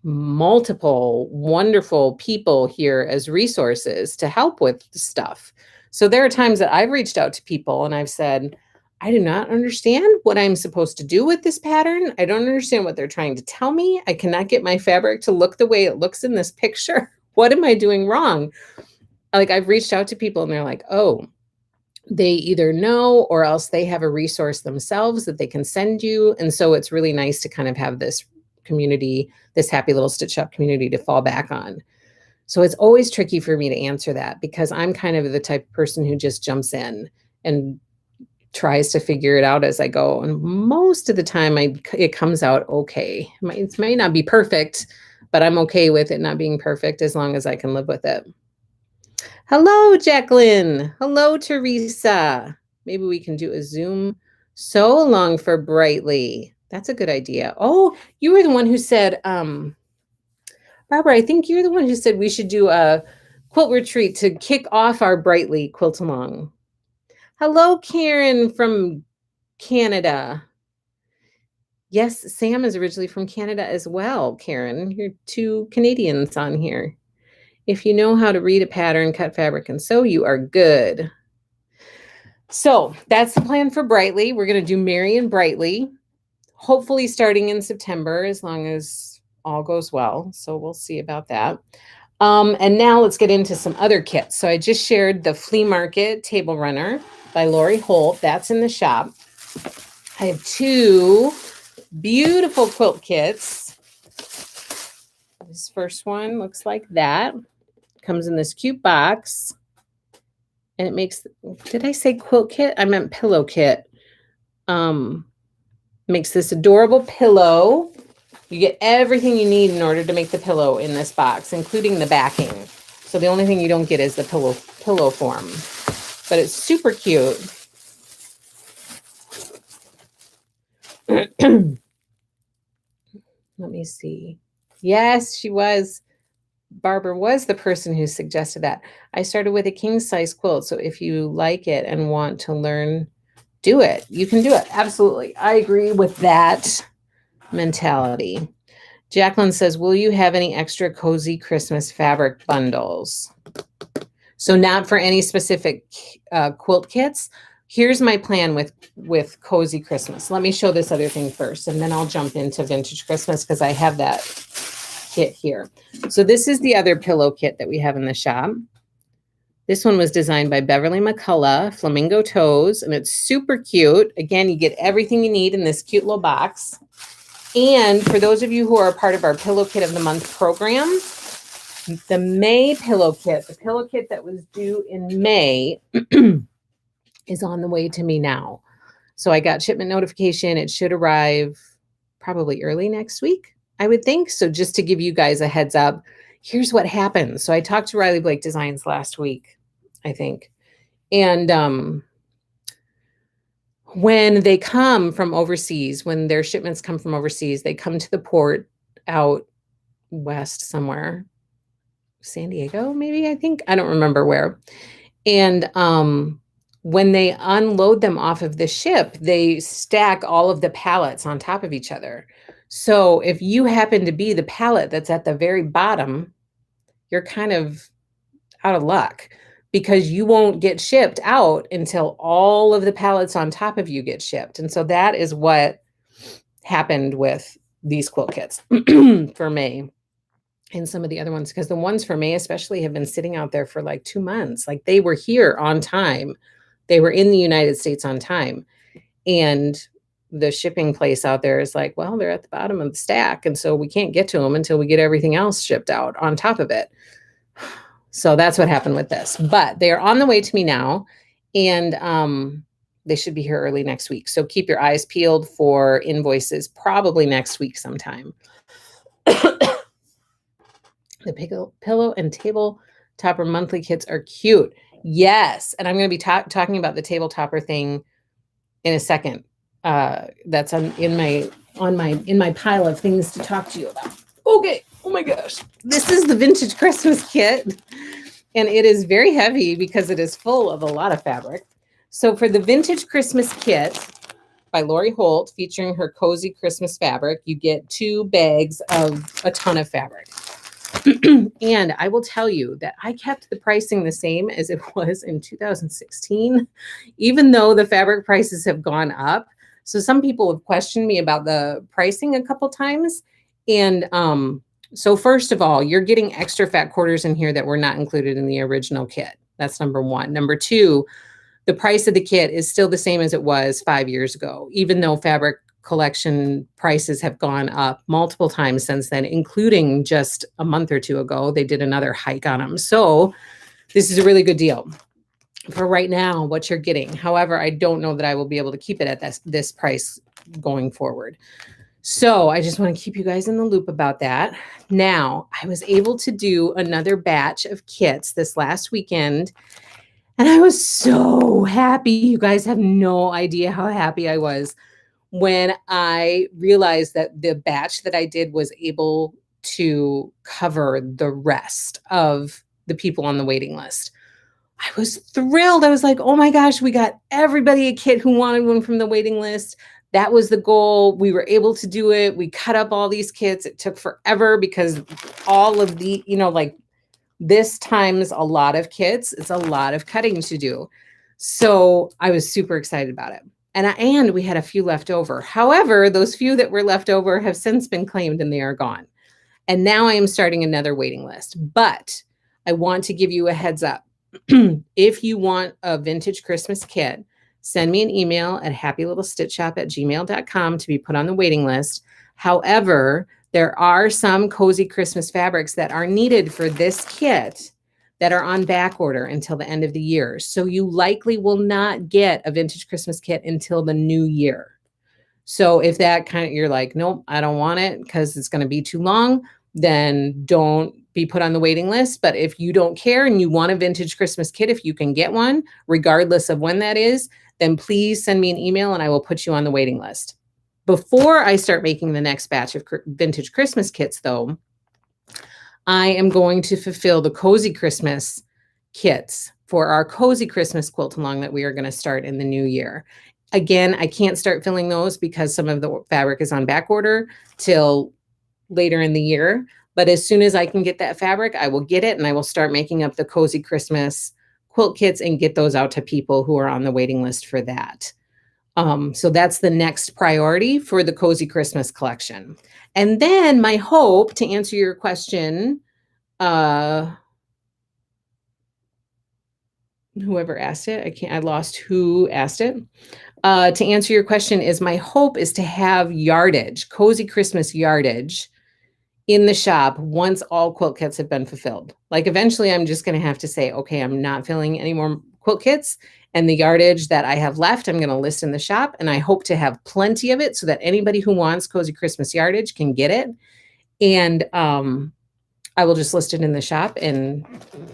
multiple wonderful people here as resources to help with stuff. So there are times that I've reached out to people and I've said, I do not understand what I'm supposed to do with this pattern. I don't understand what they're trying to tell me. I cannot get my fabric to look the way it looks in this picture. What am I doing wrong? Like, I've reached out to people and they're like, oh, they either know or else they have a resource themselves that they can send you. And so it's really nice to kind of have this community, this happy little stitch shop community to fall back on. So it's always tricky for me to answer that because I'm kind of the type of person who just jumps in and tries to figure it out as I go. And most of the time it comes out okay. It may not be perfect, but I'm okay with it not being perfect as long as I can live with it. Hello, Jacqueline. Hello, Teresa. Maybe we can do a Zoom sew along for Brightly. That's a good idea. Oh, you were the one who said, Barbara, I think you're the one who said we should do a quilt retreat to kick off our Brightly quilt along. Hello, Karen from Canada. Yes, Sam is originally from Canada as well, Karen. You're 2 Canadians on here. If you know how to read a pattern, cut fabric, and sew, you are good. So that's the plan for Brightly. We're going to do Merry and Brightly, hopefully starting in September, as long as all goes well. So we'll see about that. And now let's get into some other kits. So I just shared the Flea Market Table Runner by Lori Holt. That's in the shop. I have 2 beautiful quilt kits. This first one looks like that. Comes in this cute box. And it makes, did I say quilt kit? I meant pillow kit. Makes this adorable pillow. You get everything you need in order to make the pillow in this box, including the backing. So the only thing you don't get is the pillow form. But it's super cute. Let me see. Yes, she was. Barbara was the person who suggested that. I started with a king size quilt. So if you like it and want to learn, do it. You can do it. Absolutely. I agree with that mentality. Jacqueline says, will you have any extra cozy Christmas fabric bundles? So not for any specific quilt kits. Here's my plan with cozy Christmas. Let me show this other thing first, and then I'll jump into vintage Christmas because I have that kit here. So this is the other pillow kit that we have in the shop. This one was designed by Beverly McCullough, Flamingo Toes, and it's super cute. Again, you get everything you need in this cute little box. And for those of you who are a part of our Pillow Kit of the Month program, the May pillow kit, the pillow kit that was due in May is on the way to me now. So I got shipment notification. It should arrive probably early next week, I would think. So just to give you guys a heads up, here's what happened. So I talked to Riley Blake Designs last week, I think. And when they come from overseas, when their shipments come from overseas, they come to the port out west somewhere. San Diego, maybe, I think. I don't remember where. And when they unload them off of the ship, they stack all of the pallets on top of each other. So if you happen to be the pallet that's at the very bottom, you're kind of out of luck because you won't get shipped out until all of the pallets on top of you get shipped. And so that is what happened with these quilt kits for May and some of the other ones, because the ones for May especially have been sitting out there for like 2 months. Like they were here on time. They were in the United States on time. And the shipping place out there is like, well, they're at the bottom of the stack. And so we can't get to them until we get everything else shipped out on top of it. So that's what happened with this. But they are on the way to me now. And they should be here early next week. So keep your eyes peeled for invoices probably next week sometime. The pillow and table topper monthly kits are cute. Yes. And I'm going to be talking about the table topper thing in a second. That's in my pile of things to talk to you about. Okay. Oh my gosh. This is the vintage Christmas kit. And it is very heavy because it is full of a lot of fabric. So for the vintage Christmas kit by Lori Holt, featuring her cozy Christmas fabric, you get 2 bags of a ton of fabric. And I will tell you that I kept the pricing the same as it was in 2016, even though the fabric prices have gone up. So some people have questioned me about the pricing a couple times. And so first of all, you're getting extra fat quarters in here that were not included in the original kit. That's number one. Number two, the price of the kit is still the same as it was 5 years ago, even though fabric collection prices have gone up multiple times since then, including just a month or two ago. They did another hike on them. So this is a really good deal for right now, what you're getting. However, I don't know that I will be able to keep it at this price going forward. So I just want to keep you guys in the loop about that. Now, I was able to do another batch of kits this last weekend, and I was so happy. You guys have no idea how happy I was when I realized that the batch that I did was able to cover the rest of the people on the waiting list. I was thrilled. I was like, oh my gosh, we got everybody a kit who wanted one from the waiting list. That was the goal. We were able to do it. We cut up all these kits. It took forever because all of the, like this times a lot of kits. It's a lot of cutting to do. So I was super excited about it. And we had a few left over. However, those few that were left over have since been claimed and they are gone. And now I am starting another waiting list. But I want to give you a heads up. If you want a vintage Christmas kit, send me an email at happylittlestitchshop@gmail.com to be put on the waiting list. However, there are some cozy Christmas fabrics that are needed for this kit that are on back order until the end of the year. So you likely will not get a vintage Christmas kit until the new year. So if that you're like, nope, I don't want it because it's going to be too long, then don't be put on the waiting list. But if you don't care and you want a vintage Christmas kit, if you can get one, regardless of when that is, then please send me an email and I will put you on the waiting list. Before I start making the next batch of vintage Christmas kits, though, I am going to fulfill the cozy Christmas kits for our cozy Christmas quilt along that we are going to start in the new year. Again, I can't start filling those because some of the fabric is on back order till later in the year. But as soon as I can get that fabric, I will get it and I will start making up the cozy Christmas quilt kits and get those out to people who are on the waiting list for that. So that's the next priority for the cozy Christmas collection. And then my hope, to answer your question, whoever asked it, I lost who asked it. To answer your question is my hope is to have yardage, cozy Christmas yardage in the shop once all quilt kits have been fulfilled. Like eventually I'm just going to have to say, okay, I'm not filling any more quilt kits, and the yardage that I have left, I'm going to list in the shop, and I hope to have plenty of it so that anybody who wants cozy Christmas yardage can get it. And I will just list it in the shop and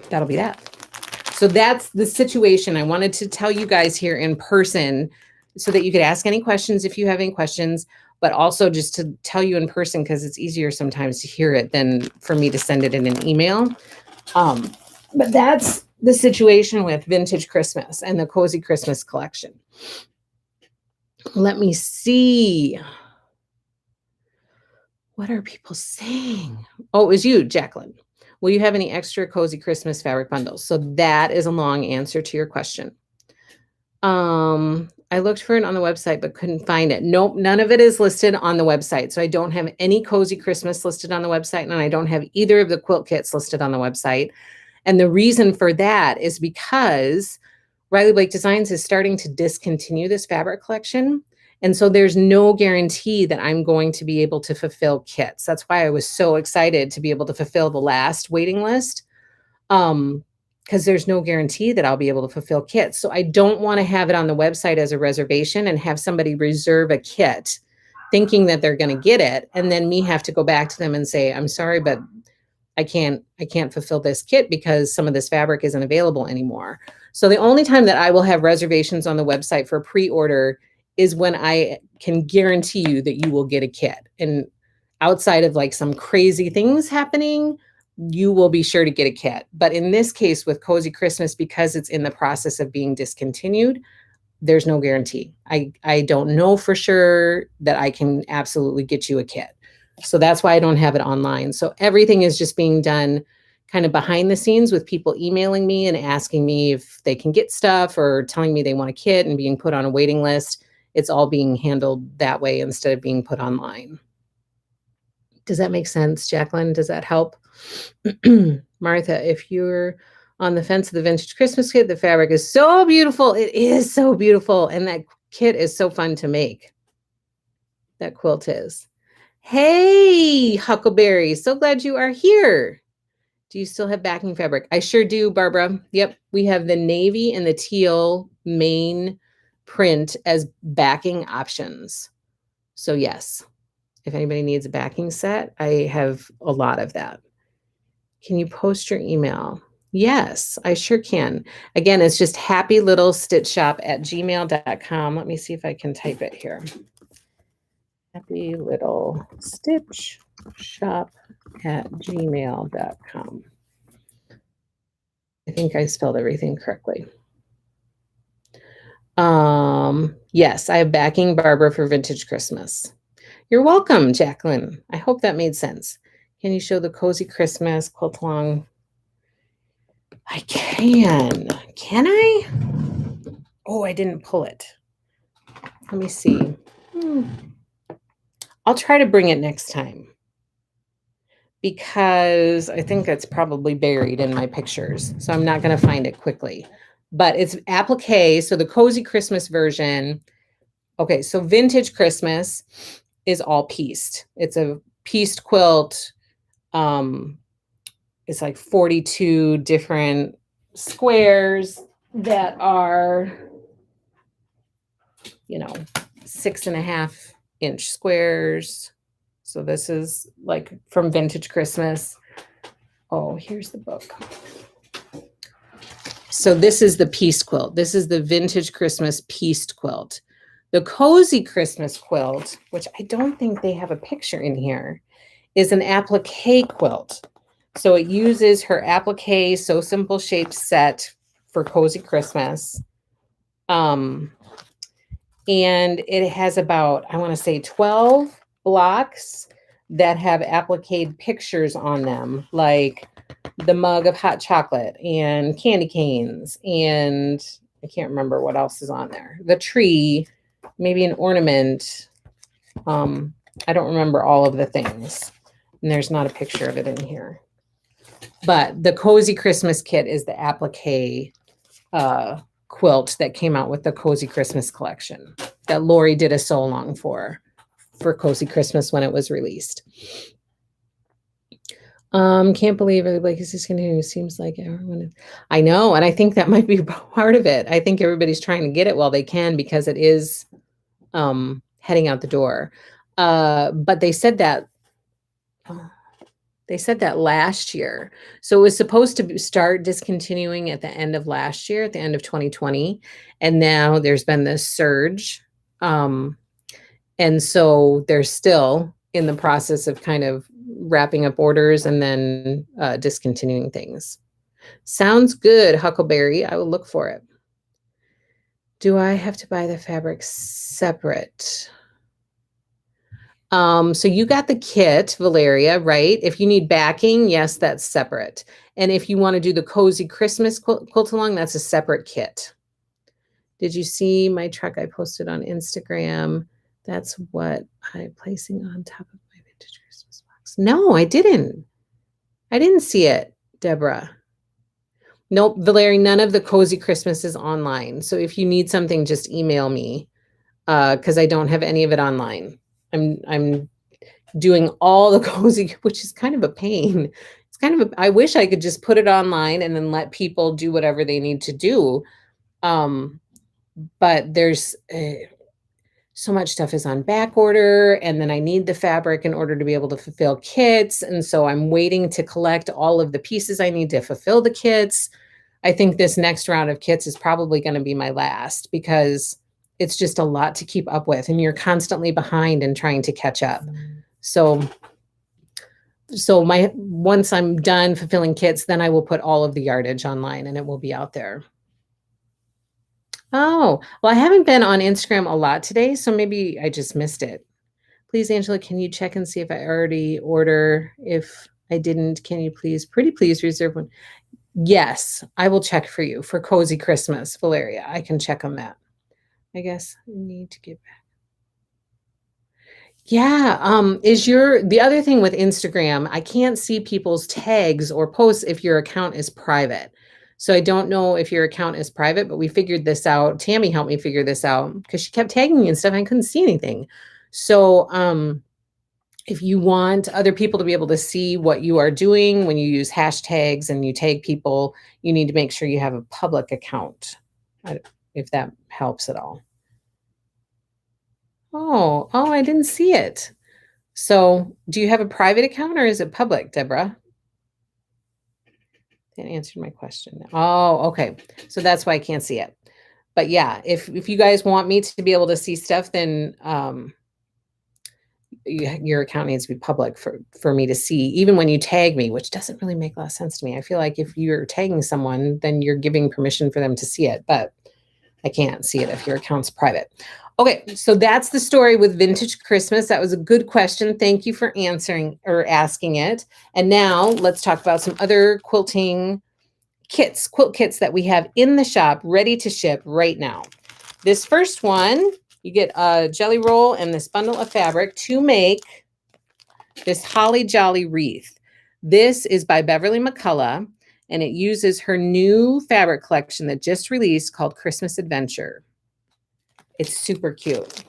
that'll be that. So that's the situation. I wanted to tell you guys here in person so that you could ask any questions if you have any questions, but also just to tell you in person because it's easier sometimes to hear it than for me to send it in an email. But that's the situation with Vintage Christmas and the Cozy Christmas collection. Let me see. What are people saying? Oh, it was you, Jacqueline. Will you have any extra Cozy Christmas fabric bundles? So that is a long answer to your question. I looked for it on the website, but couldn't find it. Nope, none of it is listed on the website. So I don't have any Cozy Christmas listed on the website, and I don't have either of the quilt kits listed on the website. And the reason for that is because Riley Blake Designs is starting to discontinue this fabric collection. And so there's no guarantee that I'm going to be able to fulfill kits. That's why I was so excited to be able to fulfill the last waiting list. Because there's no guarantee that I'll be able to fulfill kits. So I don't want to have it on the website as a reservation and have somebody reserve a kit thinking that they're going to get it. And then me have to go back to them and say, I'm sorry, but I can't fulfill this kit because some of this fabric isn't available anymore. So the only time that I will have reservations on the website for pre-order is when I can guarantee you that you will get a kit. And outside of like some crazy things happening, you will be sure to get a kit. But in this case with Cozy Christmas, because it's in the process of being discontinued, there's no guarantee. I don't know for sure that I can absolutely get you a kit. So that's why I don't have it online. So everything is just being done kind of behind the scenes with people emailing me and asking me if they can get stuff or telling me they want a kit and being put on a waiting list. It's all being handled that way instead of being put online. Does that make sense, Jacqueline? Does that help? Martha, if you're on the fence of the vintage Christmas kit, the fabric is so beautiful. It is so beautiful. And that kit is so fun to make. That quilt is. Hey, Huckleberry, so glad you are here. Do you still have backing fabric? I sure do, Barbara. Yep, we have the navy and the teal main print as backing options. So yes, if anybody needs a backing set, I have a lot of that. Can you post your email? Yes, I sure can. Again, it's just happylittlestitchshop@gmail.com. Let me see if I can type it here. happylittlestitchshop@gmail.com. I think I spelled everything correctly. Yes, I have backing Barbara for Vintage Christmas. You're welcome, Jacqueline. I hope that made sense. Can you show the Cozy Christmas quilt along? I can. Can I? Oh, I didn't pull it. Let me see. I'll try to bring it next time because I think it's probably buried in my pictures. So I'm not going to find it quickly. But it's applique. So the Cozy Christmas version. Okay, so Vintage Christmas is all pieced. It's a pieced quilt. It's like 42 different squares that are, 6.5-inch squares. So this is like from Vintage Christmas. Oh, here's the book. So this is the pieced quilt. This is the Vintage Christmas pieced quilt. The Cozy Christmas quilt, which I don't think they have a picture in here, is an applique quilt. So it uses her applique So Simple Shapes set for Cozy Christmas. And it has about, I want to say 12 blocks that have applique pictures on them, like the mug of hot chocolate and candy canes. And I can't remember what else is on there. The tree, maybe an ornament. I don't remember all of the things. And there's not a picture of it in here. But the Cozy Christmas kit is the applique quilt that came out with the Cozy Christmas collection that Lori did a sew along for Cozy Christmas when it was released. Can't believe everybody is discontinuing. Seems like everyone is. I know, and I think that might be part of it. I think everybody's trying to get it while they can because it is heading out the door. But they said that last year. So it was supposed to start discontinuing at the end of last year, at the end of 2020. And now there's been this surge. And so they're still in the process of kind of wrapping up orders and then discontinuing things. Sounds good, Huckleberry. I will look for it. Do I have to buy the fabric separate? So you got the kit, Valeria, right? If you need backing, yes, that's separate. And if you want to do the Cozy Christmas quilt along, that's a separate kit. Did you see my truck I posted on Instagram? That's what I'm placing on top of my vintage Christmas box. No, I didn't. I didn't see it, Deborah. Nope, Valerie, none of the Cozy Christmas is online. So if you need something, just email me because I don't have any of it online. I'm doing all the Cozy, which is kind of a pain. It's kind of I wish I could just put it online and then let people do whatever they need to do. But there's so much stuff is on back order, and then I need the fabric in order to be able to fulfill kits. And so I'm waiting to collect all of the pieces I need to fulfill the kits. I think this next round of kits is probably going to be my last because it's just a lot to keep up with and you're constantly behind and trying to catch up. So once I'm done fulfilling kits, then I will put all of the yardage online and it will be out there. Oh, well, I haven't been on Instagram a lot today, so maybe I just missed it. Please, Angela, can you check and see if I already order? If I didn't, can you please, pretty please reserve one? Yes, I will check for you for Cozy Christmas, Valeria. I can check on that. I guess I need to get back. Yeah, the other thing with Instagram, I can't see people's tags or posts if your account is private. So I don't know if your account is private, but we figured this out. Tammy helped me figure this out because she kept tagging me and stuff. And I couldn't see anything. So if you want other people to be able to see what you are doing when you use hashtags and you tag people, you need to make sure you have a public account, if that helps at all. Oh, I didn't see it. So do you have a private account or is it public, Deborah? That answered my question. Oh, okay. So that's why I can't see it. But yeah, if you guys want me to be able to see stuff, then your account needs to be public for me to see, even when you tag me, which doesn't really make a lot of sense to me. I feel like if you're tagging someone, then you're giving permission for them to see it, but I can't see it if your account's private. Okay, so that's the story with Vintage Christmas. That was a good question. Thank you for answering or asking it. And now let's talk about some other quilting kits, quilt kits that we have in the shop ready to ship right now. This first one, you get a jelly roll and this bundle of fabric to make this Holly Jolly wreath. This is by Beverly McCullough, and it uses her new fabric collection that just released called Christmas Adventure. It's super cute.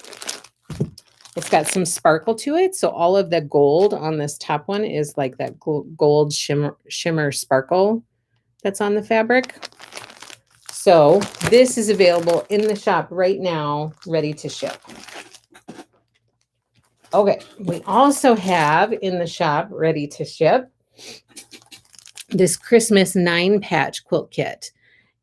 It's got some sparkle to it. So all of the gold on this top one is like that gold shimmer sparkle that's on the fabric. So this is available in the shop right now, ready to ship. Okay, we also have in the shop ready to ship this Christmas 9-patch quilt kit.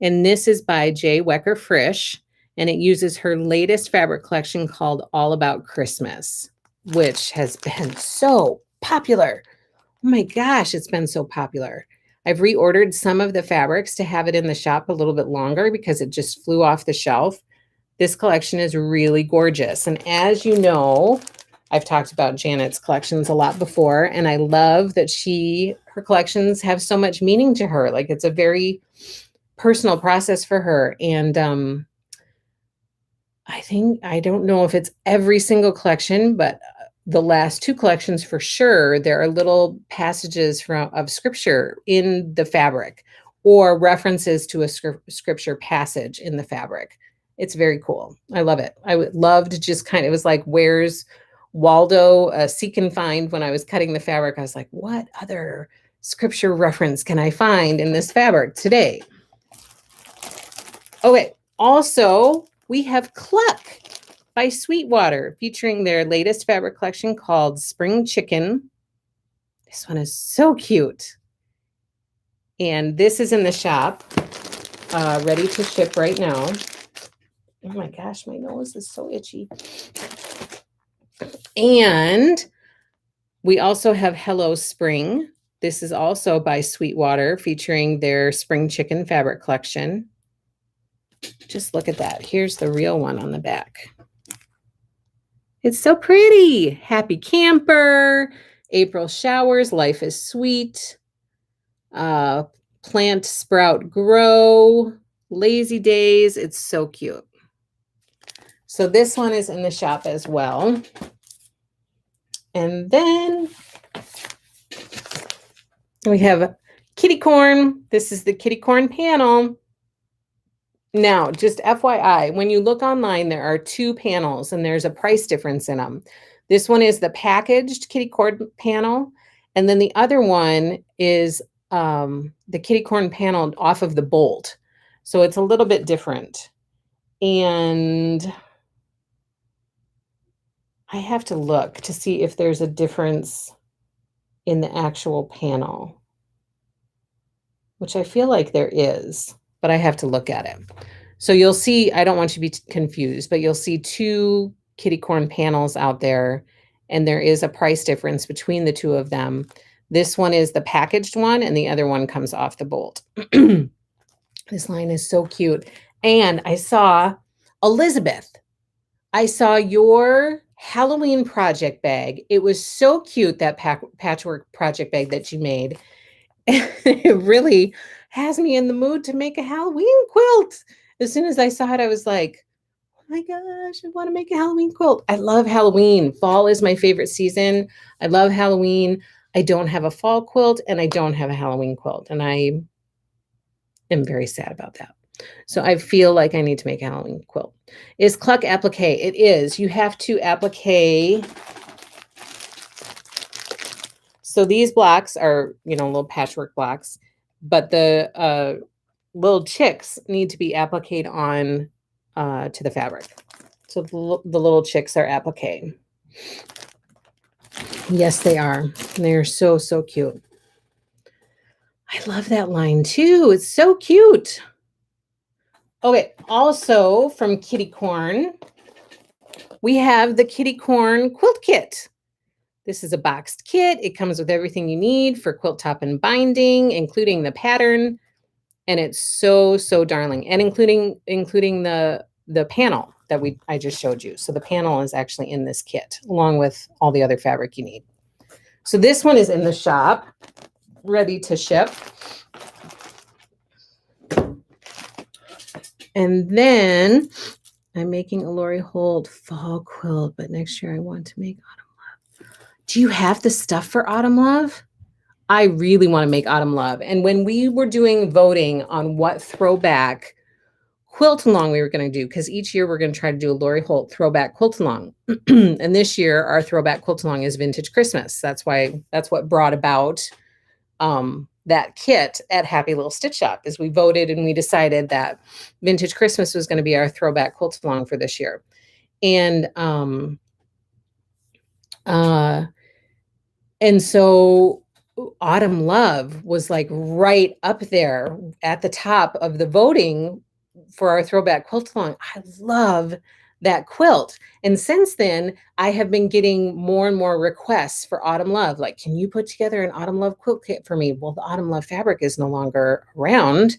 And this is by Jay Wecker Frisch. And it uses her latest fabric collection called All About Christmas, which has been so popular. Oh my gosh, it's been so popular. I've reordered some of the fabrics to have it in the shop a little bit longer because it just flew off the shelf. This collection is really gorgeous. And as you know, I've talked about Janet's collections a lot before, and I love that her collections have so much meaning to her. Like it's a very personal process for her. And I don't know if it's every single collection, but the last 2 collections for sure, there are little passages of scripture in the fabric or references to a scripture passage in the fabric. It's very cool. I love it. I would love to just it was like, where's Waldo, seek and find. When I was cutting the fabric, I was like, what other scripture reference can I find in this fabric today? Okay, also, we have Cluck by Sweetwater, featuring their latest fabric collection called Spring Chicken. This one is so cute. And this is in the shop, ready to ship right now. Oh my gosh, my nose is so itchy. And we also have Hello Spring. This is also by Sweetwater, featuring their Spring Chicken fabric collection. Just look at that. Here's the real one on the back. It's so pretty. Happy Camper, April Showers, Life is Sweet, Plant, Sprout, Grow, Lazy Days. It's so cute. So this one is in the shop as well. And then we have Kitty Corn. This is the Kitty Corn panel. Now, just FYI, when you look online, there are 2 panels and there's a price difference in them. This one is the packaged Kitty Corn panel. And then the other one is the Kitty Corn panel off of the bolt. So it's a little bit different. And I have to look to see if there's a difference in the actual panel, which I feel like there is, but I have to look at it. So you'll see, I don't want you to be confused, but you'll see 2 Kitty Corn panels out there, and there is a price difference between the 2 of them. This one is the packaged one, and the other one comes off the bolt. This line is so cute. And I saw, Elizabeth, I saw your Halloween project bag. It was so cute, that patchwork project bag that you made. It really has me in the mood to make a Halloween quilt. As soon as I saw it, I was like, oh my gosh, I want to make a Halloween quilt. I love Halloween. Fall is my favorite season. I love Halloween. I don't have a fall quilt and I don't have a Halloween quilt. And I am very sad about that. So I feel like I need to make a Halloween quilt. Is Cluck applique? It is. You have to applique. So these blocks are, little patchwork blocks, but the little chicks need to be appliqued on to the fabric. So the little chicks are applique. Yes, they are. They're so, so cute. I love that line too. It's so cute. Okay, also from Kitty Corn, we have the Kitty Corn quilt kit. This is a boxed kit. It comes with everything you need for quilt top and binding, including the pattern. And it's so, so darling. And including the panel that I just showed you. So the panel is actually in this kit, along with all the other fabric you need. So this one is in the shop, ready to ship. And then I'm making a Lori Holt fall quilt, but next year I want to make Autumn Love. Do you have the stuff for Autumn Love? I really want to make Autumn Love. And when we were doing voting on what throwback quilt along we were going to do, because each year we're going to try to do a Lori Holt throwback quilt along. And this year our throwback quilt along is Vintage Christmas. That's what brought about that kit at Happy Little Stitch Shop, is we voted and we decided that Vintage Christmas was going to be our throwback quilt along for this year. And so Autumn Love was like right up there at the top of the voting for our throwback quilt along. I love that quilt. And since then, I have been getting more and more requests for Autumn Love. Like, can you put together an Autumn Love quilt kit for me? Well, the Autumn Love fabric is no longer around.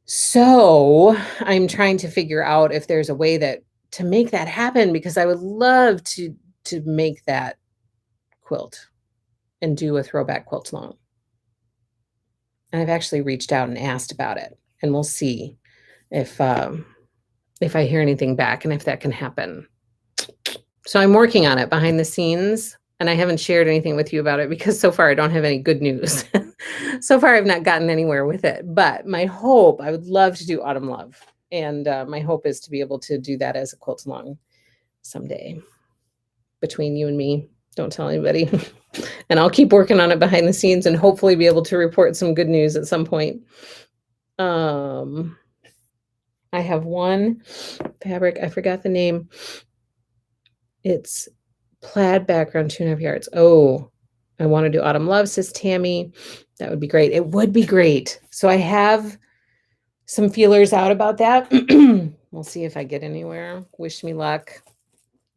So I'm trying to figure out if there's a way to make that happen, because I would love to make that quilt and do a throwback quilt along. And I've actually reached out and asked about it, and we'll see if I hear anything back and if that can happen. So I'm working on it behind the scenes, and I haven't shared anything with you about it because so far I don't have any good news. So far I've not gotten anywhere with it, but I would love to do Autumn Love. And my hope is to be able to do that as a quilt along someday. Between you and me, don't tell anybody. And I'll keep working on it behind the scenes and hopefully be able to report some good news at some point. I have one fabric. I forgot the name. It's plaid background, 2.5 yards. Oh, I want to do Autumn Love, says Tammy. That would be great. It would be great. So I have some feelers out about that. We'll see if I get anywhere. Wish me luck.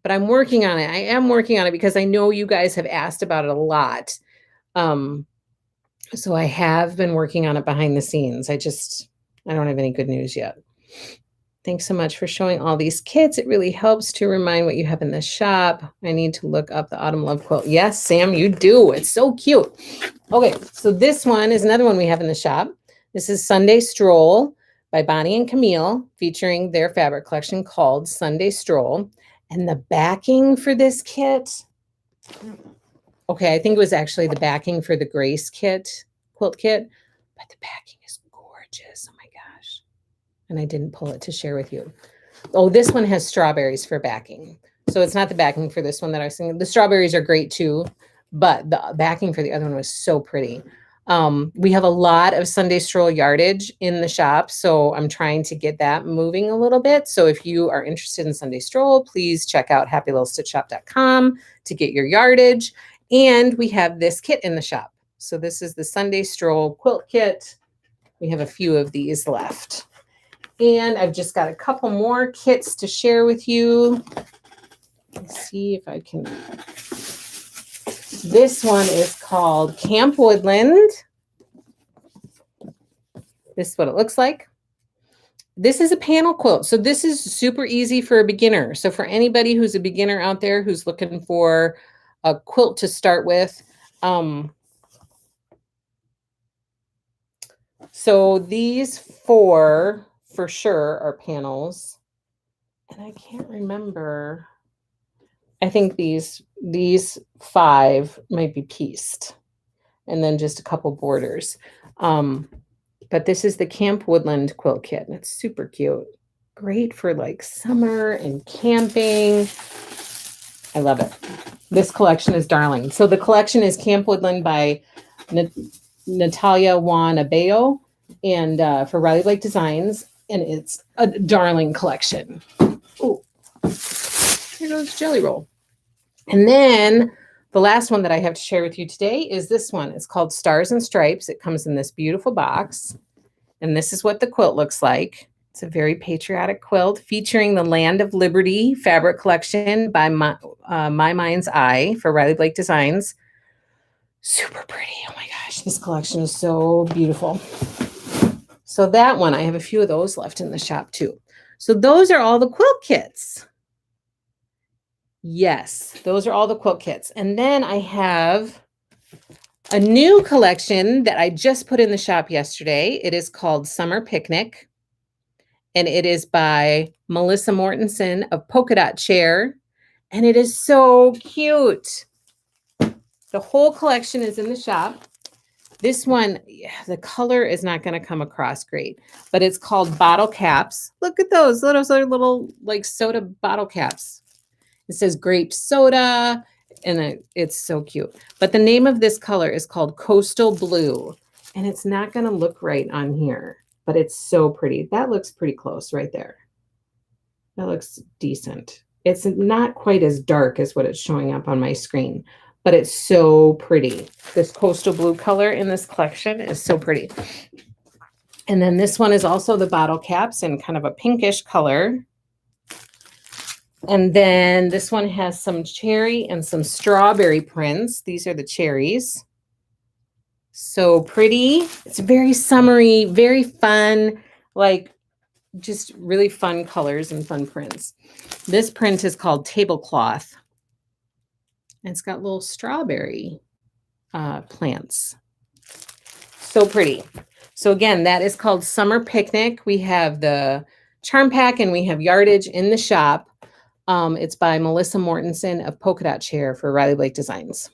But I'm working on it. I am working on it because I know you guys have asked about it a lot. So I have been working on it behind the scenes. I don't have any good news yet. Thanks so much for showing all these kits. It really helps to remind what you have in the shop. I need to look up the Autumn Love quilt. Yes, Sam, you do. It's so cute. Okay, so this one is another one we have in the shop. This is Sunday Stroll by Bonnie and Camille, featuring their fabric collection called Sunday Stroll. And the backing for this kit, okay, I think it was actually the backing for the Grace quilt kit, but the backing is gorgeous. Oh my gosh. And I didn't pull it to share with you. Oh, this one has strawberries for backing. So it's not the backing for this one that I was thinking. The strawberries are great too, but the backing for the other one was so pretty. We have a lot of Sunday Stroll yardage in the shop, so I'm trying to get that moving a little bit. So if you are interested in Sunday Stroll, please check out happylittlestitchshop.com to get your yardage. And we have this kit in the shop. So this is the Sunday Stroll quilt kit. We have a few of these left. And I've just got a couple more kits to share with you. Let's see if I can. This one is called Camp Woodland. This is what it looks like. This is a panel quilt. So this is super easy for a beginner. So for anybody who's a beginner out there who's looking for a quilt to start with, so these four for sure are panels. And I can't remember. I think these five might be pieced. And then just a couple borders. But this is the Camp Woodland quilt kit, and it's super cute. Great for like summer and camping. I love it. This collection is darling. So the collection is Camp Woodland by Natalia Juan Abeo and for Riley Blake Designs, and it's a darling collection. Oh, here goes Jelly Roll. And then the last one that I have to share with you today is this one. It's called Stars and Stripes. It comes in this beautiful box. And this is what the quilt looks like. It's a very patriotic quilt featuring the Land of Liberty fabric collection by My Mind's Eye for Riley Blake Designs. Super pretty. Oh my gosh, this collection is so beautiful. So that one, I have a few of those left in the shop too. So those are all the quilt kits. Yes, those are all the quilt kits. And then I have a new collection that I just put in the shop yesterday. It is called Summer Picnic. And it is by Melissa Mortensen of Polka Dot Chair. And it is so cute. The whole collection is in the shop. This one, the color is not going to come across great, but it's called Bottle Caps. Look at those little like soda bottle caps. It says grape soda, and it's so cute. But the name of this color is called Coastal Blue, and it's not going to look right on here, but it's so pretty. That looks pretty close right there. That looks decent. It's not quite as dark as what it's showing up on my screen, but it's so pretty. This Coastal Blue color in this collection is so pretty. And then this one is also the bottle caps in kind of a pinkish color. And then this one has some cherry and some strawberry prints. These are the cherries. So pretty. It's very summery, very fun, like just really fun colors and fun prints. This print is called Tablecloth. It's got little strawberry plants. So pretty. So again, that is called Summer Picnic. We have the charm pack and we have yardage in the shop. It's by Melissa Mortensen of Polka Dot Chair for Riley Blake Designs.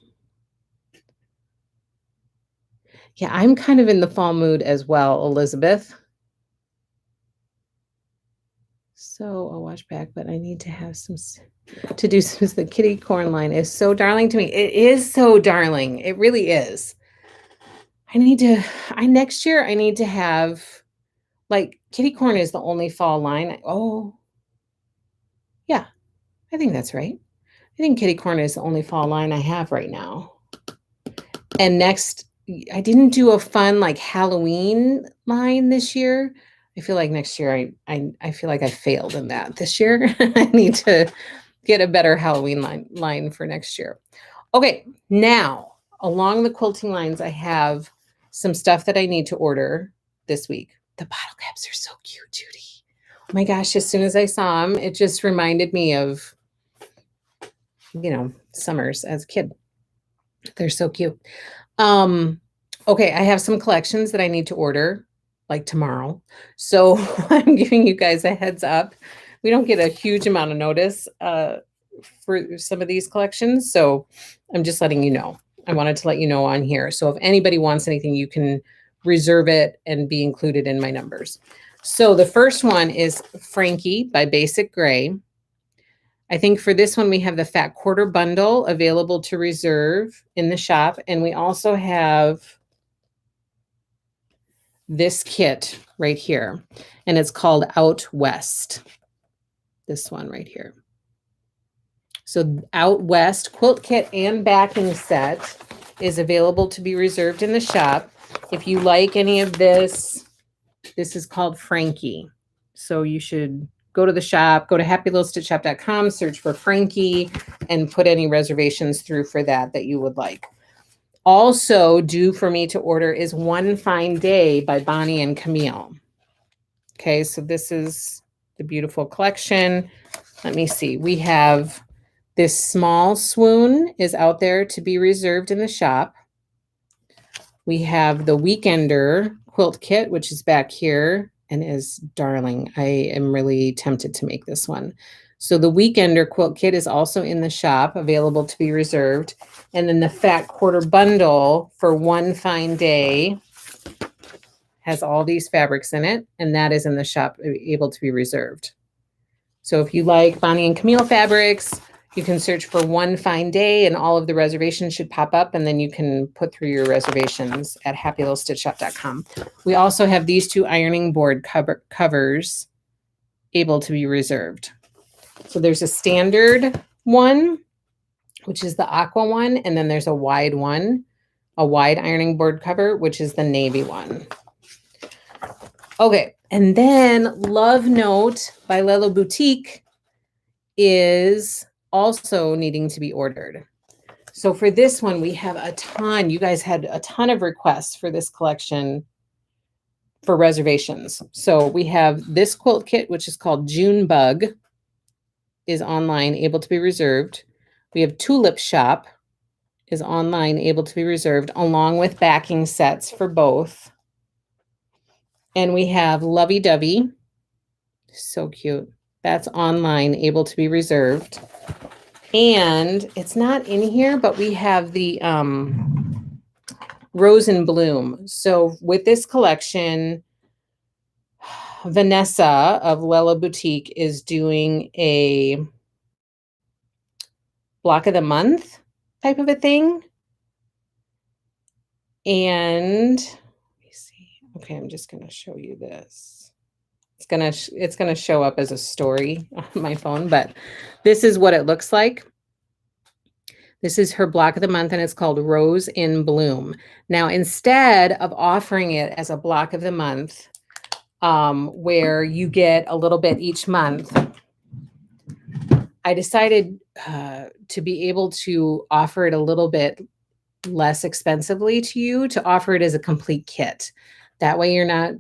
Yeah, I'm kind of in the fall mood as well, Elizabeth. So I'll watch back, but I need to have to do some. The kitty corn line is so darling to me. It is so darling. It really is. Next year I need to have, like, kitty corn is the only fall line. Oh, yeah, I think that's right. I think kitty corn is the only fall line I have right now. And next, I didn't do a fun like Halloween line this year. I feel like next year I feel like I failed in that this year. I need to get a better Halloween line for next year. Okay, now along the quilting lines, I have some stuff that I need to order this week. The bottle caps are so cute, Judy. Oh my gosh, as soon as I saw them, it just reminded me of, summers as a kid. They're so cute. Okay, I have some collections that I need to order like tomorrow. So I'm giving you guys a heads up. We don't get a huge amount of notice for some of these collections. So I'm just letting you know. I wanted to let you know on here. So if anybody wants anything, you can reserve it and be included in my numbers. So the first one is Frankie by Basic Gray. I think for this one, we have the Fat Quarter Bundle available to reserve in the shop. And we also have this kit right here. And it's called Out West. This one right here. So Out West quilt kit and backing set is available to be reserved in the shop. If you like any of this, this is called Frankie. So you should go to the shop, go to happylittlestitchshop.com, search for Frankie, and put any reservations through for that you would like. Also due for me to order is One Fine Day by Bonnie and Camille. Okay, so this is the beautiful collection. Let me see. We have this small swoon is out there to be reserved in the shop. We have the Weekender quilt kit, which is back here and is darling. I am really tempted to make this one. So the Weekender quilt kit is also in the shop, available to be reserved. And then the Fat Quarter Bundle for One Fine Day has all these fabrics in it, and that is in the shop, able to be reserved. So if you like Bonnie and Camille fabrics, you can search for One Fine Day and all of the reservations should pop up, and then you can put through your reservations at happylittlestitchshop.com. We also have these two ironing board covers able to be reserved. So there's a standard one, which is the aqua one, and then there's a wide one, a wide ironing board cover, which is the navy one. Okay, and then Love Note by Lelo Boutique is also needing to be ordered. So for this one, we have a ton. You guys had a ton of requests for this collection for reservations. So we have this quilt kit, which is called June Bug, is online, able to be reserved. We have Tulip Shop is online, able to be reserved, along with backing sets for both. And we have Lovey Dovey, so cute. That's online, able to be reserved. And it's not in here, but we have the Rose and Bloom. So with this collection, Vanessa of Lelo Boutique is doing a block of the month type of a thing. And let me see. Okay, I'm just going to show you this. It's gonna show up as a story on my phone, but this is what it looks like. This is her block of the month, and it's called Rose in Bloom. Now, instead of offering it as a block of the month, where you get a little bit each month, I decided to be able to offer it a little bit less expensively to you, to offer it as a complete kit. That way you're not,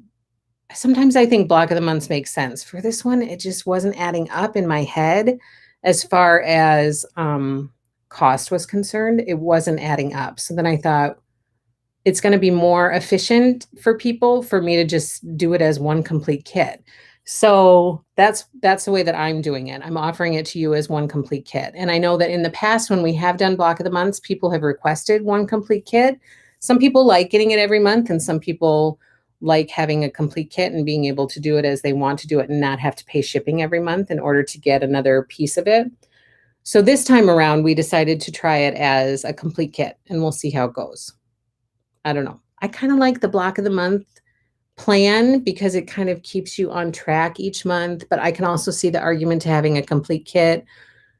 sometimes I think block of the months makes sense. For this one, it just wasn't adding up in my head as far as cost was concerned. It wasn't adding up. So then I thought it's going to be more efficient for people for me to just do it as one complete kit. So that's the way that I'm doing it. I'm offering it to you as one complete kit. And I know that in the past, when we have done block of the months, people have requested one complete kit. Some people like getting it every month, and some people like having a complete kit and being able to do it as they want to do it and not have to pay shipping every month in order to get another piece of it. So this time around, we decided to try it as a complete kit, and we'll see how it goes. I don't know. I kind of like the block of the month plan because it kind of keeps you on track each month, but I can also see the argument to having a complete kit.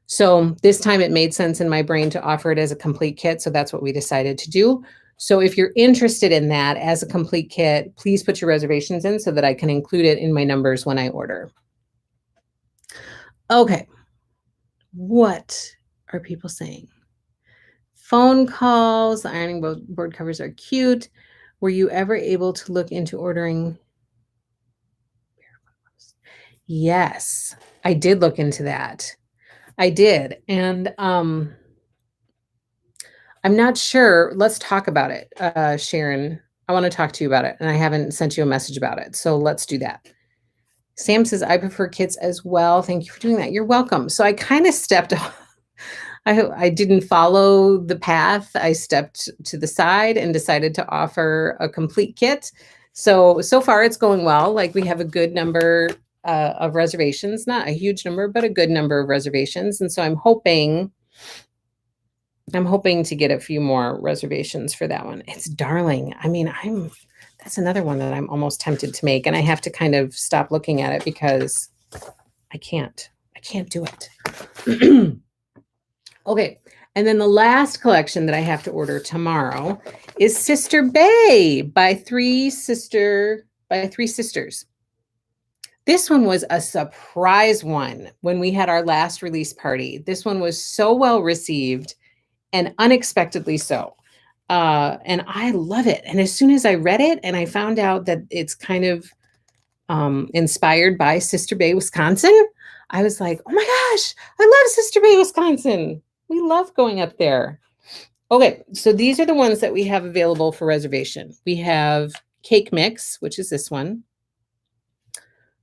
So this time it made sense in my brain to offer it as a complete kit. So that's what we decided to do. So if you're interested in that as a complete kit, please put your reservations in so that I can include it in my numbers when I order. Okay. What are people saying? Phone calls, the ironing board covers are cute. Were you ever able to look into ordering? Yes, I did look into that. I did. And I'm not sure. Let's talk about it, Sharon. I want to talk to you about it, and I haven't sent you a message about it. So let's do that. Sam says, I prefer kits as well. Thank you for doing that. You're welcome. So I kind of stepped off. I didn't follow the path. I stepped to the side and decided to offer a complete kit. So far it's going well. Like we have a good number of reservations, not a huge number, but a good number of reservations. And so I'm hoping to get a few more reservations for that one. It's darling. I mean, that's another one that I'm almost tempted to make. And I have to kind of stop looking at it because I can't do it. Okay, and then the last collection that I have to order tomorrow is Sister Bay by Three Sisters. This one was a surprise one when we had our last release party. This one was so well received and unexpectedly so. And I love it. And as soon as I read it and I found out that it's kind of inspired by Sister Bay, Wisconsin. I was like, oh my gosh, I love Sister Bay, Wisconsin. We love going up there. Okay, so these are the ones that we have available for reservation. We have Cake Mix, which is this one.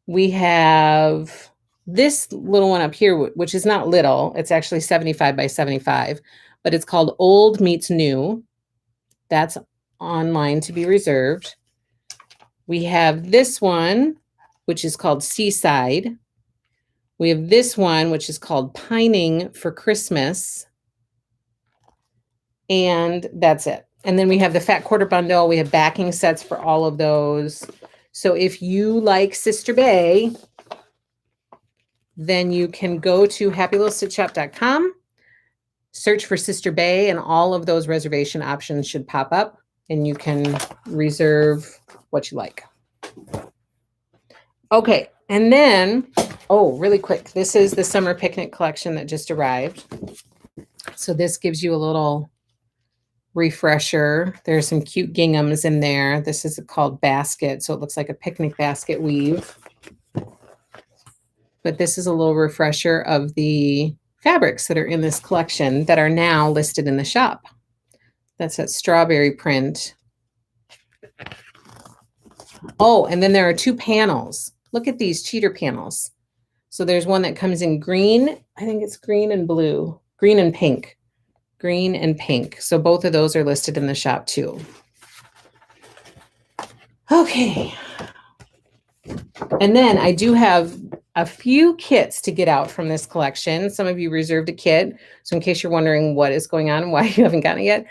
We have this little one up here, which is not little. It's actually 75 by 75, but it's called Old Meets New. That's online to be reserved. We have this one, which is called Seaside. We have this one, which is called Pining for Christmas. And that's it. And then we have the Fat Quarter Bundle. We have backing sets for all of those. So if you like Sister Bay, then you can go to happylittlestitchshop.com, search for Sister Bay, and all of those reservation options should pop up, and you can reserve what you like. Okay, and then, oh, really quick, this is the summer picnic collection that just arrived. So this gives you a little refresher. There's some cute ginghams in there. This is called Basket, so it looks like a picnic basket weave. But this is a little refresher of the fabrics that are in this collection that are now listed in the shop. That's that strawberry print. Oh, and then there are 2 panels. Look at these cheater panels. So there's one that comes in green. I think it's green and blue, green and pink. Green and pink. So both of those are listed in the shop too. Okay. And then I do have a few kits to get out from this collection. Some of you reserved a kit. So in case you're wondering what is going on and why you haven't gotten it yet,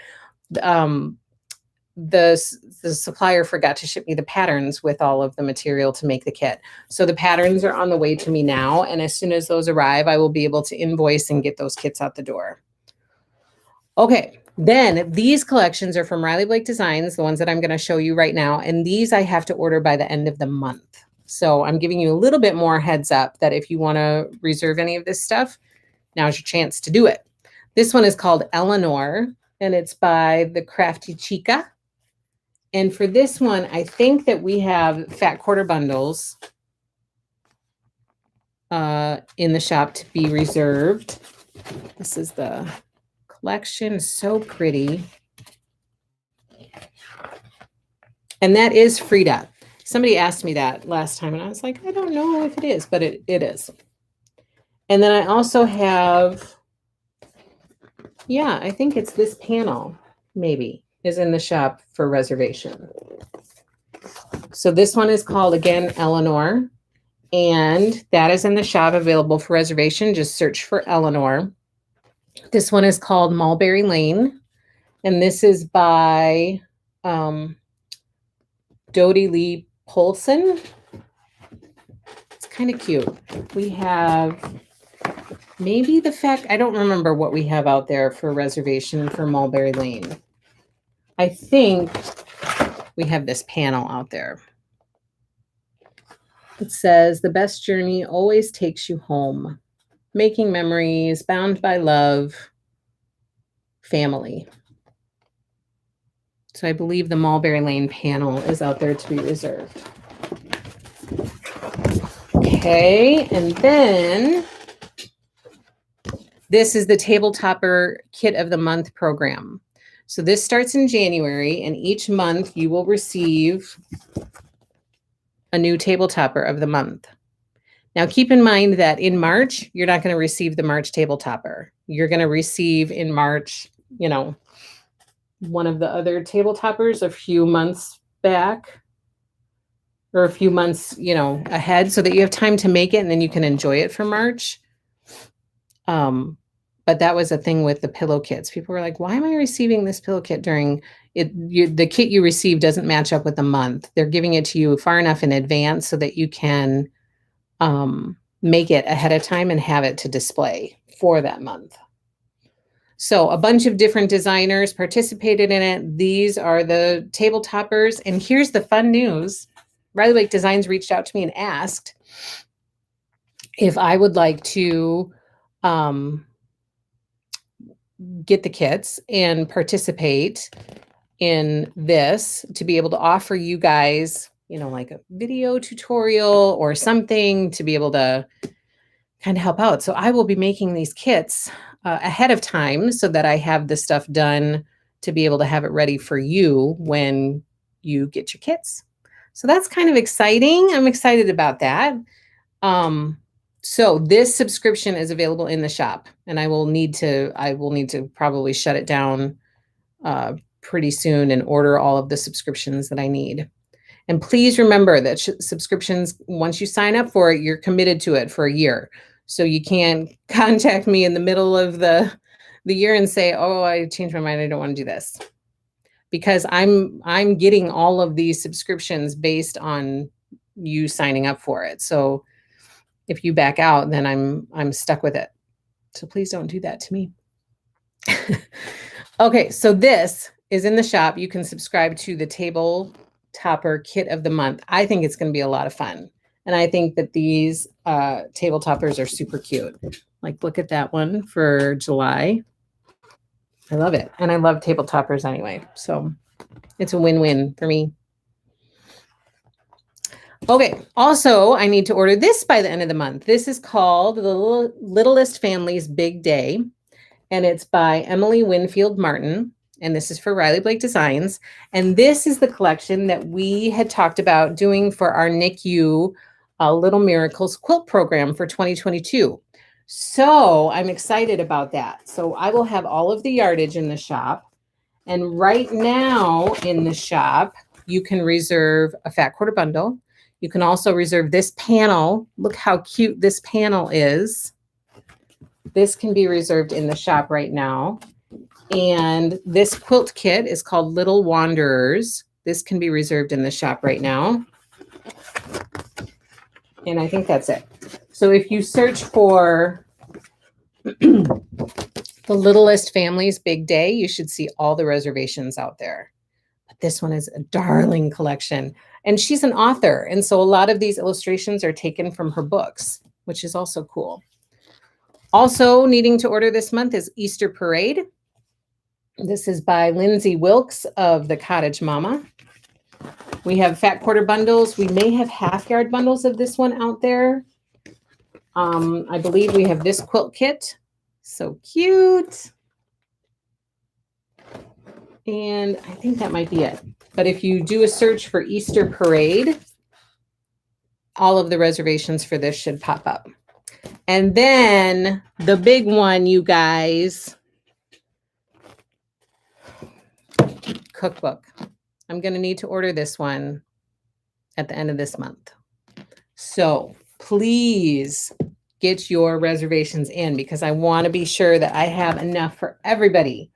the supplier forgot to ship me the patterns with all of the material to make the kit. So the patterns are on the way to me now. And as soon as those arrive, I will be able to invoice and get those kits out the door. Okay, then these collections are from Riley Blake Designs, the ones that I'm going to show you right now. And these I have to order by the end of the month. So I'm giving you a little bit more heads up that if you want to reserve any of this stuff, now's your chance to do it. This one is called Eleanor, and it's by the Crafty Chica. And for this one, I think that we have Fat Quarter Bundles in the shop to be reserved. This is the collection, so pretty. And that is Frida. Somebody asked me that last time, and I was like, I don't know if it is, but it is. And then I also have, yeah, I think it's this panel, maybe, is in the shop for reservation. So this one is called, again, Eleanor, and that is in the shop available for reservation. Just search for Eleanor. This one is called Mulberry Lane, and this is by Dodie Lee Polson. It's kind of cute. We have maybe the fact, I don't remember what we have out there for reservation for Mulberry Lane. I think we have this panel out there. It says, the best journey always takes you home. Making memories, bound by love, family. So I believe the Mulberry Lane panel is out there to be reserved. Okay, and then this is the Table Topper Kit of the Month program. So this starts in January, and each month you will receive a new table topper of the month. Now, keep in mind that in March, you're not going to receive the March table topper. You're going to receive in March, you know, one of the other table toppers a few months back or a few months, you know, ahead so that you have time to make it and then you can enjoy it for March. But that was a thing with the pillow kits. People were like, why am I receiving this pillow kit during it? The kit you receive doesn't match up with the month. They're giving it to you far enough in advance so that you can make it ahead of time and have it to display for that month. So a bunch of different designers participated in it. These are the table toppers. And here's the fun news. Riley Lake Designs reached out to me and asked if I would like to get the kits and participate in this to be able to offer you guys you know, like a video tutorial or something to be able to kind of help out. So I will be making these kits ahead of time so that I have the stuff done to be able to have it ready for you when you get your kits. So that's kind of exciting. I'm excited about that. So this subscription is available in the shop, and I will need to probably shut it down pretty soon and order all of the subscriptions that I need. And please remember that subscriptions, once you sign up for it, you're committed to it for a year. So you can't contact me in the middle of the year and say, "Oh, I changed my mind. I don't want to do this." Because I'm getting all of these subscriptions based on you signing up for it. So if you back out, then I'm stuck with it. So please don't do that to me. Okay, so this is in the shop. You can subscribe to the table topper kit of the month. I think it's going to be a lot of fun. And I think that these table toppers are super cute. Like, look at that one for July. I love it. And I love table toppers anyway. So it's a win-win for me. Okay, also, I need to order this by the end of the month. This is called The Littlest Family's Big Day, and it's by Emily Winfield Martin, and this is for Riley Blake Designs. And this is the collection that we had talked about doing for our NICU Little Miracles quilt program for 2022. So I'm excited about that. So I will have all of the yardage in the shop. And right now in the shop, you can reserve a fat quarter bundle. You can also reserve this panel. Look how cute this panel is. This can be reserved in the shop right now. And this quilt kit is called Little Wanderers. This can be reserved in the shop right now. And I think that's it. So if you search for The Littlest Family's Big Day, you should see all the reservations out there. But this one is a darling collection. And she's an author. And so a lot of these illustrations are taken from her books, which is also cool. Also needing to order this month is Easter Parade. This is by Lindsay Wilkes of The Cottage Mama. We have fat quarter bundles. We may have half yard bundles of this one out there. I believe we have this quilt kit. So cute. And I think that might be it. But if you do a search for Easter Parade, all of the reservations for this should pop up. And then the big one, you guys, cookbook. I'm going to need to order this one at the end of this month. So please get your reservations in because I want to be sure that I have enough for everybody.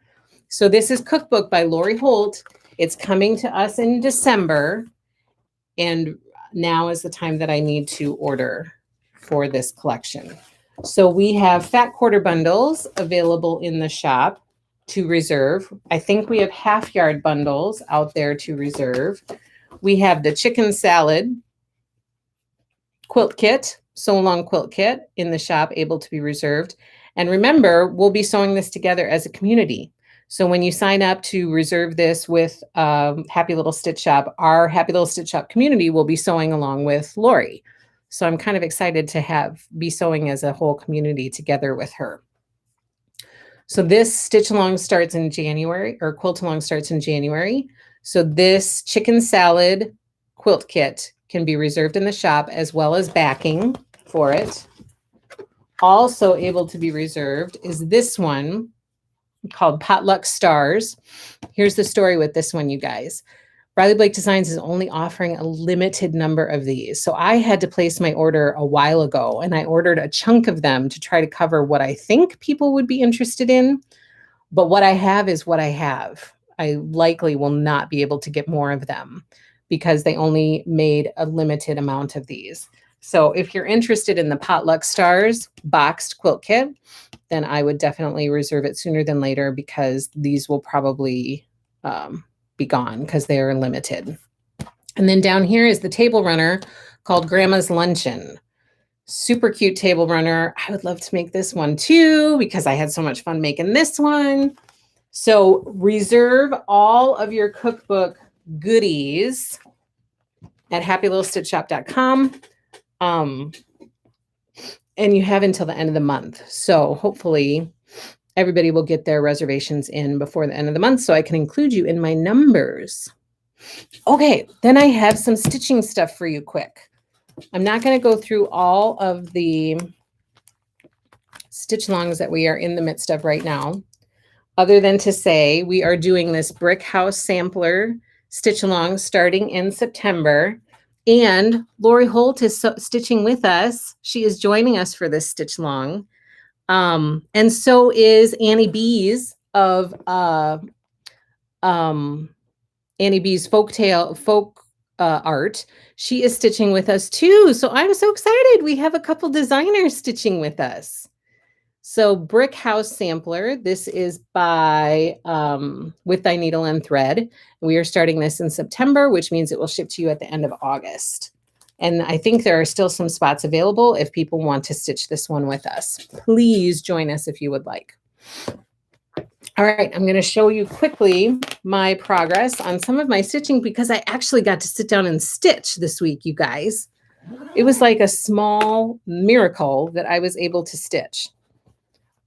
So this is Cookbook by Lori Holt. It's coming to us in December. And now is the time that I need to order for this collection. So we have fat quarter bundles available in the shop to reserve. I think we have half yard bundles out there to reserve. We have the chicken salad quilt kit, sew along quilt kit in the shop, able to be reserved. And remember, we'll be sewing this together as a community. So when you sign up to reserve this with Happy Little Stitch Shop, our Happy Little Stitch Shop community will be sewing along with Lori. So I'm kind of excited to be sewing as a whole community together with her. So this stitch along starts in January, or quilt along starts in January. So this chicken salad quilt kit can be reserved in the shop as well as backing for it. Also able to be reserved is this one called Potluck Stars. Here's the story with this one, you guys. Riley Blake Designs is only offering a limited number of these. So I had to place my order a while ago, and I ordered a chunk of them to try to cover what I think people would be interested in. But what I have is what I have. I likely will not be able to get more of them because they only made a limited amount of these. So if you're interested in the Potluck Stars boxed quilt kit, then I would definitely reserve it sooner than later because these will probably be gone because they are limited. And then down here is the table runner called Grandma's Luncheon. Super cute table runner. I would love to make this one too because I had so much fun making this one. So reserve all of your cookbook goodies at happylittlestitchshop.com. And you have until the end of the month. So hopefully everybody will get their reservations in before the end of the month so I can include you in my numbers. Okay, then I have some stitching stuff for you quick. I'm not going to go through all of the stitch longs that we are in the midst of right now, other than to say we are doing this brick house sampler stitch along starting in September. And Lori Holt is stitching with us. She is joining us for this stitch long. And so is Annie Bees of Annie Bees folk art. She is stitching with us too. So I'm so excited. We have a couple designers stitching with us. So Brick House Sampler, this is by With Thy Needle and Thread. We are starting this in September, which means it will ship to you at the end of August. And I think there are still some spots available if people want to stitch this one with us. Please join us if you would like. All right, I'm going to show you quickly my progress on some of my stitching because I actually got to sit down and stitch this week, you guys. It was like a small miracle that I was able to stitch.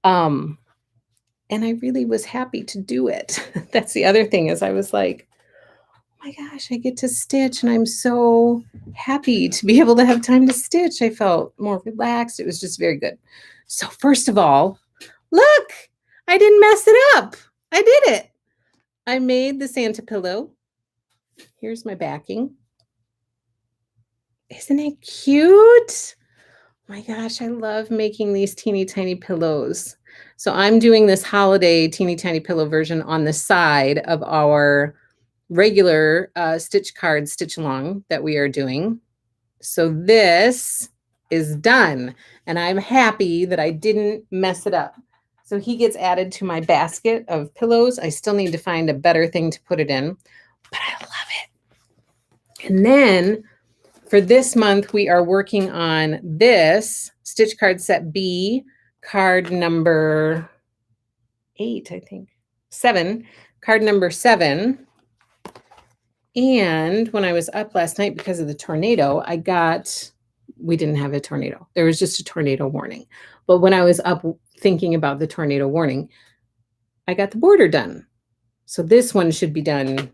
And I really was happy to do it. That's the other thing is I was like, oh my gosh, I get to stitch and I'm so happy to be able to have time to stitch. I felt more relaxed. It was just very good. So first of all, look, I didn't mess it up. I did it. I made the Santa pillow. Here's my backing. Isn't it cute? Oh my gosh, I love making these teeny tiny pillows. So I'm doing this holiday teeny tiny pillow version on the side of our regular stitch card stitch along that we are doing. So this is done and I'm happy that I didn't mess it up. So he gets added to my basket of pillows. I still need to find a better thing to put it in, but I love it. And then for this month, we are working on this stitch card set B, card number 8, I think, 7, card number 7. And when I was up last night because of the tornado, we didn't have a tornado. There was just a tornado warning. But when I was up thinking about the tornado warning, I got the border done. So this one should be done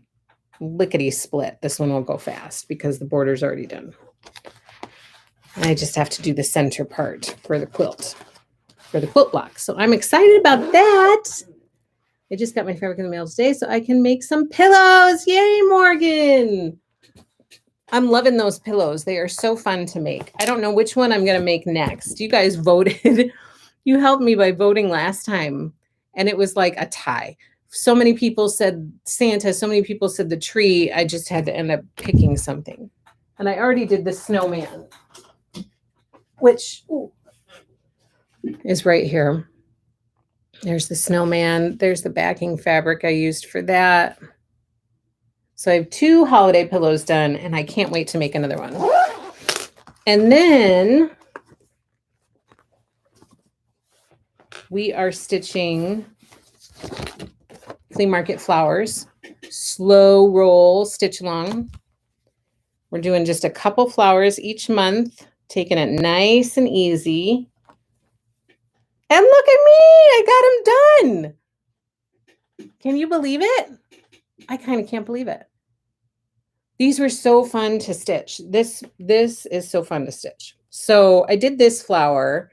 lickety split. This one will go fast because the border's already done. And I just have to do the center part for the quilt block. So I'm excited about that. I just got my fabric in the mail today so I can make some pillows. Yay, Morgan. I'm loving those pillows. They are so fun to make. I don't know which one I'm going to make next. You guys voted. You helped me by voting last time. And it was like a tie. So many people said Santa. So many people said the tree. I just had to end up picking something. And I already did the snowman, which is right here. There's the snowman. There's the backing fabric I used for that. So I have 2 holiday pillows done, and I can't wait to make another one. And then we are stitching Flea Market Flowers, slow roll stitch along. We're doing just a couple flowers each month, taking it nice and easy. And look at me, I got them done. Can you believe it? I kind of can't believe it. These were so fun to stitch. This is so fun to stitch. So I did this flower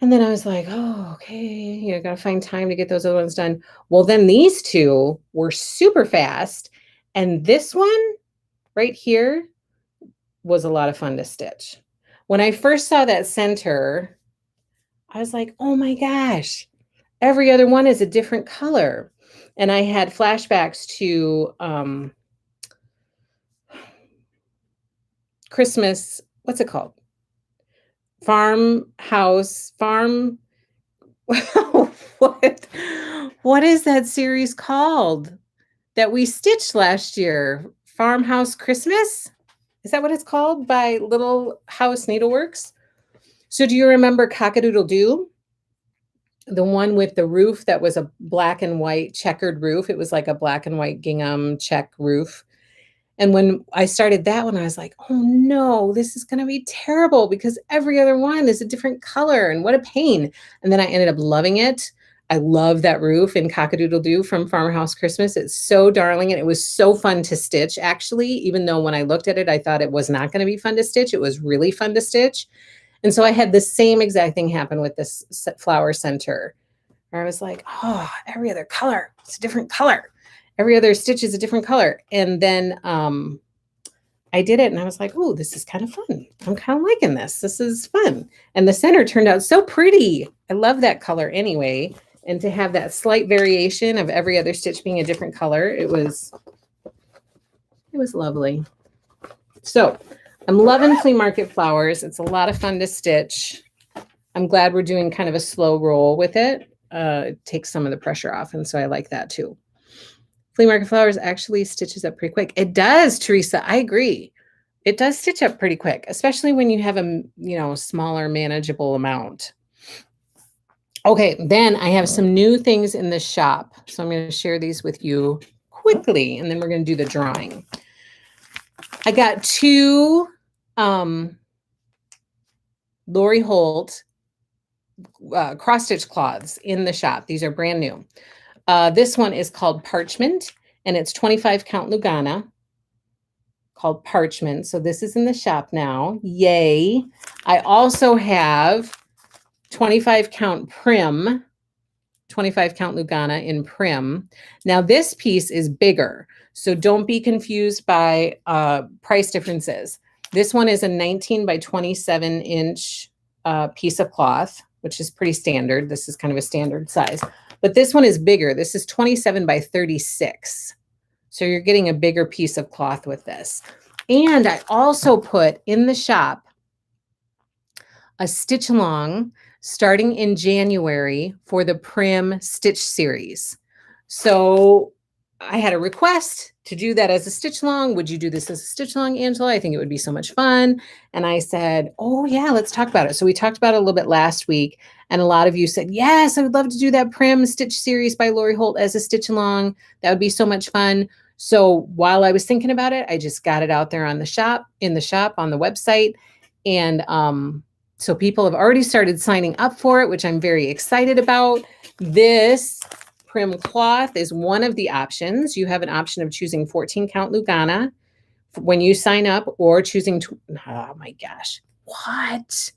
and then I was like, oh, okay, gotta find time to get those other ones done. Well, then these 2 were super fast. And this one right here was a lot of fun to stitch. When I first saw that center, I was like, oh my gosh, every other one is a different color. And I had flashbacks to Christmas, what's it called? What is that series called that we stitched last year? Farmhouse Christmas? Is that what it's called by Little House Needleworks? So do you remember Cock-a-Doodle-Doo? The one with the roof that was a black and white checkered roof. It was like a black and white gingham check roof. And when I started that one, I was like, oh no, this is going to be terrible because every other one is a different color and what a pain. And then I ended up loving it. I love that roof in Cock-a-Doodle-Doo from Farmhouse Christmas. It's so darling and it was so fun to stitch, actually, even though when I looked at it, I thought it was not going to be fun to stitch. It was really fun to stitch. And so I had the same exact thing happen with this flower center, where I was like, oh, every other color, it's a different color. Every other stitch is a different color. And then I did it and I was like, oh, this is kind of fun. I'm kind of liking this. This is fun. And the center turned out so pretty. I love that color anyway. And to have that slight variation of every other stitch being a different color, it was lovely. So I'm loving flea market flowers. It's a lot of fun to stitch. I'm glad we're doing kind of a slow roll with it. It takes some of the pressure off. And so I like that too. Flea market flowers actually stitches up pretty quick. It does, Teresa. I agree. It does stitch up pretty quick, especially when you have a, smaller manageable amount. Okay, then I have some new things in the shop. So I'm going to share these with you quickly, and then we're going to do the drawing. I got two Lori Holt cross-stitch cloths in the shop. These are brand new. This one is called Parchment, and it's 25 count Lugana, called Parchment. So this is in the shop now. Yay. I also have 25 count Prim, 25 count Lugana in Prim. Now this piece is bigger, so don't be confused by price differences. This one is a 19 by 27 inch piece of cloth, which is pretty standard. This is kind of a standard size. But this one is bigger. This is 27 by 36. So you're getting a bigger piece of cloth with this. And I also put in the shop a stitch along starting in January for the Prim Stitch series. So I had a request to do that as a stitch along. Would you do this as a stitch along, Angela? I think it would be so much fun. And I said, oh yeah, let's talk about it. So we talked about it a little bit last week. And a lot of you said, yes, I would love to do that Prim Stitch series by Lori Holt as a stitch along. That would be so much fun. So while I was thinking about it, I just got it out there on the shop, on the website. And so people have already started signing up for it, which I'm very excited about. This Prim cloth is one of the options. You have an option of choosing 14 count Lugana when you sign up, or choosing, oh my gosh, what?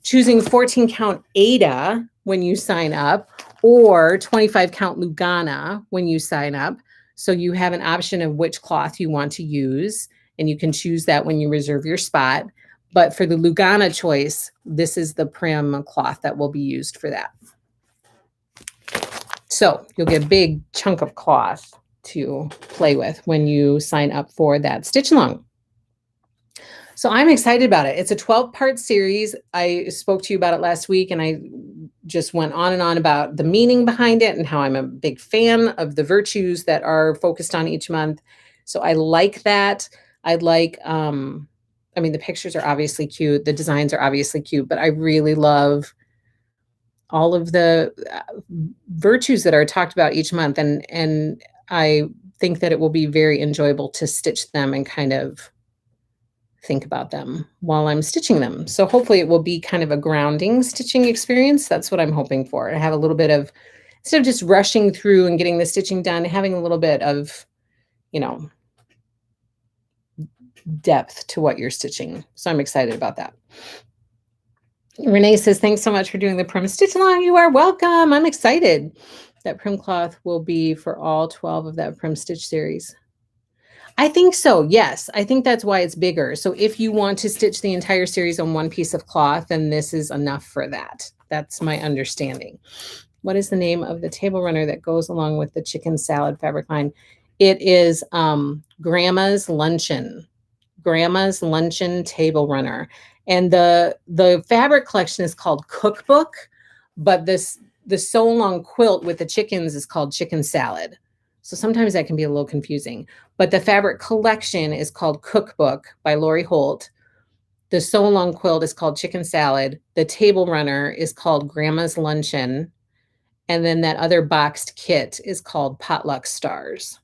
Choosing 14 count Ada when you sign up, or 25 count Lugana when you sign up. So you have an option of which cloth you want to use, and you can choose that when you reserve your spot. But for the Lugana choice, this is the Prim cloth that will be used for that. So you'll get a big chunk of cloth to play with when you sign up for that stitch along. So I'm excited about it. It's a 12-part series. I spoke to you about it last week, and I just went on and on about the meaning behind it and how I'm a big fan of the virtues that are focused on each month. So I like that. I like, the pictures are obviously cute. The designs are obviously cute, but I really love all of the virtues that are talked about each month. And I think that it will be very enjoyable to stitch them and kind of think about them while I'm stitching them. So hopefully it will be kind of a grounding stitching experience. That's what I'm hoping for. I have a little bit of, instead of just rushing through and getting the stitching done, having a little bit of, depth to what you're stitching. So I'm excited about that. Renee says, thanks so much for doing the Prim stitch along. You are welcome. I'm excited. That Prim cloth will be for all 12 of that Prim stitch series. I think so. Yes. I think that's why it's bigger. So if you want to stitch the entire series on one piece of cloth, then this is enough for that. That's my understanding. What is the name of the table runner that goes along with the chicken salad fabric line? It is Grandma's Luncheon. Grandma's Luncheon Table Runner. And the fabric collection is called Cookbook, but the sew along quilt with the chickens is called Chicken Salad. So sometimes that can be a little confusing. But the fabric collection is called Cookbook by Lori Holt. The sew along quilt is called Chicken Salad. The table runner is called Grandma's Luncheon. And then that other boxed kit is called Potluck Stars.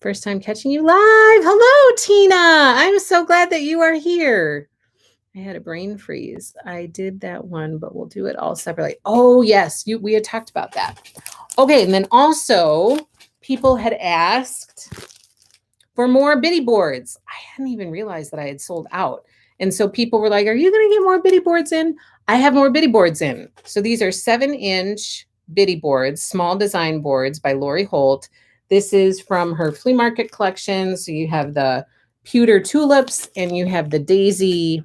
First time catching you live. Hello, Tina. I'm so glad that you are here. I had a brain freeze. I did that one, but we'll do it all separately. Oh, yes, we had talked about that. Okay, and then also people had asked for more bitty boards. I hadn't even realized that I had sold out. And so people were like, are you going to get more bitty boards in? I have more bitty boards in. So these are 7-inch bitty boards, small design boards by Lori Holt. This is from her flea market collection. So you have the pewter tulips and you have the daisy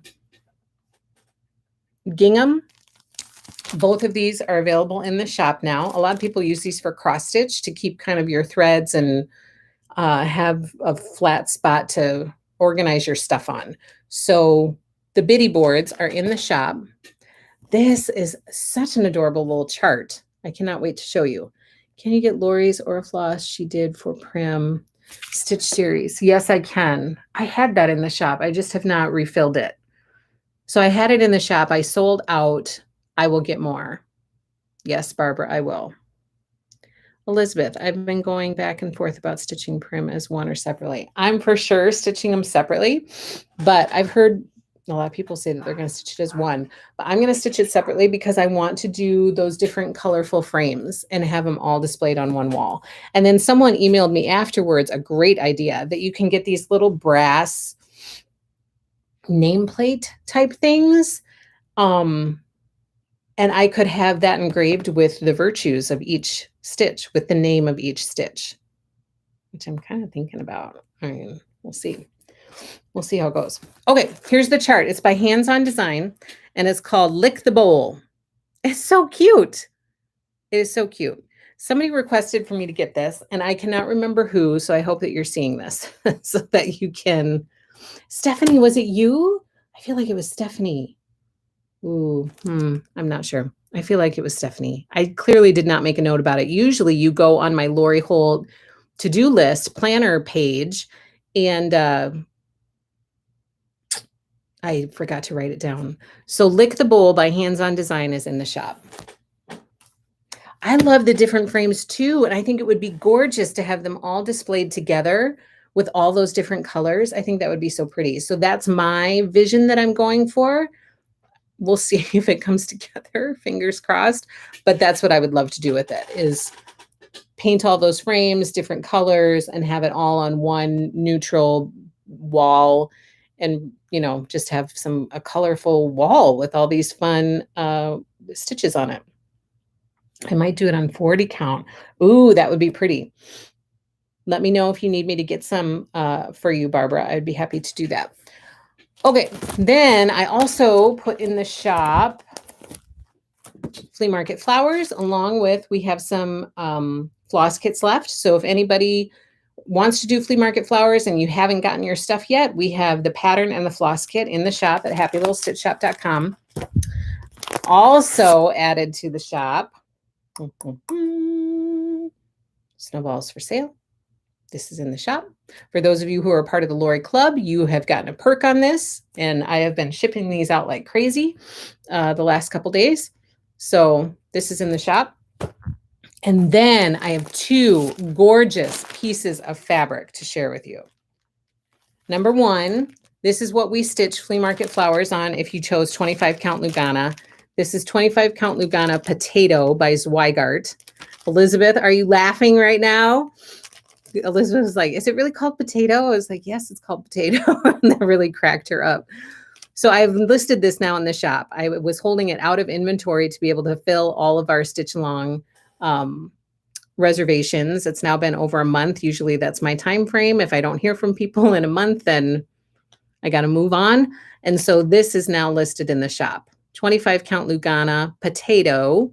gingham. Both of these are available in the shop now. A lot of people use these for cross stitch to keep kind of your threads and have a flat spot to organize your stuff on. So the bitty boards are in the shop. This is such an adorable little chart. I cannot wait to show you. Can you get Lori's Orifloss she did for Prim Stitch Series? Yes, I can. I had that in the shop. I just have not refilled it. So I had it in the shop. I sold out. I will get more. Yes, Barbara, I will. Elizabeth, I've been going back and forth about stitching Prim as one or separately. I'm for sure stitching them separately, but I've heard a lot of people say that they're going to stitch it as one, but I'm going to stitch it separately because I want to do those different colorful frames and have them all displayed on one wall. And then someone emailed me afterwards a great idea that you can get these little brass nameplate type things. And I could have that engraved with the virtues of each stitch, with the name of each stitch, which I'm kind of thinking about. I mean, we'll see. We'll see how it goes. Okay, here's the chart. It's by Hands On Design, and it's called Lick the Bowl. It's so cute. It is so cute. Somebody requested for me to get this, and I cannot remember who, so I hope that you're seeing this so that you can. Stephanie, was it you? I feel like it was Stephanie. Ooh, I'm not sure. I feel like it was Stephanie. I clearly did not make a note about it. Usually you go on my Lori Holt to-do list planner page, and I forgot to write it down. So Lick the Bowl by Hands On Design is in the shop. I love the different frames too, and I think it would be gorgeous to have them all displayed together with all those different colors. I think that would be so pretty. So that's my vision that I'm going for. We'll see if it comes together, fingers crossed. But that's what I would love to do with it, is paint all those frames, different colors, and have it all on one neutral wall, and, you know, just have a colorful wall with all these fun stitches on it. I might do it on 40 count. Ooh, that would be pretty. Let me know if you need me to get some for you, Barbara. I'd be happy to do that. Okay, then I also put in the shop flea market flowers, along with, we have some floss kits left. So if anybody wants to do flea market flowers and you haven't gotten your stuff yet, we have the pattern and the floss kit in the shop at happylittlestitchshop.com. Also added to the shop, snowballs for sale. This is in the shop. For those of you who are part of the Lori Club, you have gotten a perk on this, and I have been shipping these out like crazy the last couple days. So this is in the shop. And then I have two gorgeous pieces of fabric to share with you. Number one, this is what we stitch flea market flowers on if you chose 25 count Lugana. This is 25 count Lugana Potato by Zweigart. Elizabeth, are you laughing right now? Elizabeth was like, is it really called Potato? I was like, yes, it's called Potato. And that really cracked her up. So I've listed this now in the shop. I was holding it out of inventory to be able to fill all of our stitch along reservations. It's now been over a month. Usually that's my time frame. If I don't hear from people in a month, then I got to move on. And so this is now listed in the shop. 25 count Lugana Potato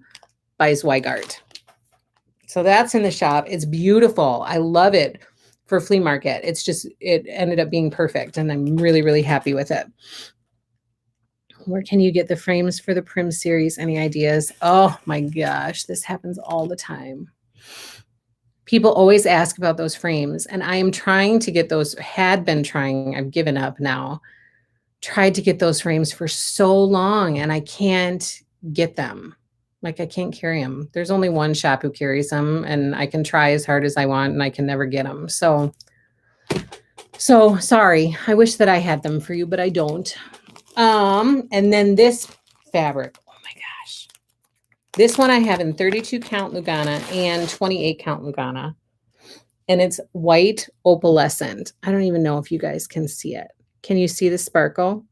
by Zweigart. So that's in the shop. It's beautiful. I love it for flea market. It's just, it ended up being perfect, and I'm really, really happy with it. Where can you get the frames for the Prim series? Any ideas? Oh my gosh, this happens all the time. People always ask about those frames, and I am trying to get those, had been trying, I've given up now, tried to get those frames for so long, and I can't get them. Like I can't carry them. There's only one shop who carries them, and I can try as hard as I want, and I can never get them. So sorry. I wish that I had them for you, but I don't. And then this fabric. Oh my gosh. This one I have in 32 count Lugana and 28 count Lugana. And it's white opalescent. I don't even know if you guys can see it. Can you see the sparkle?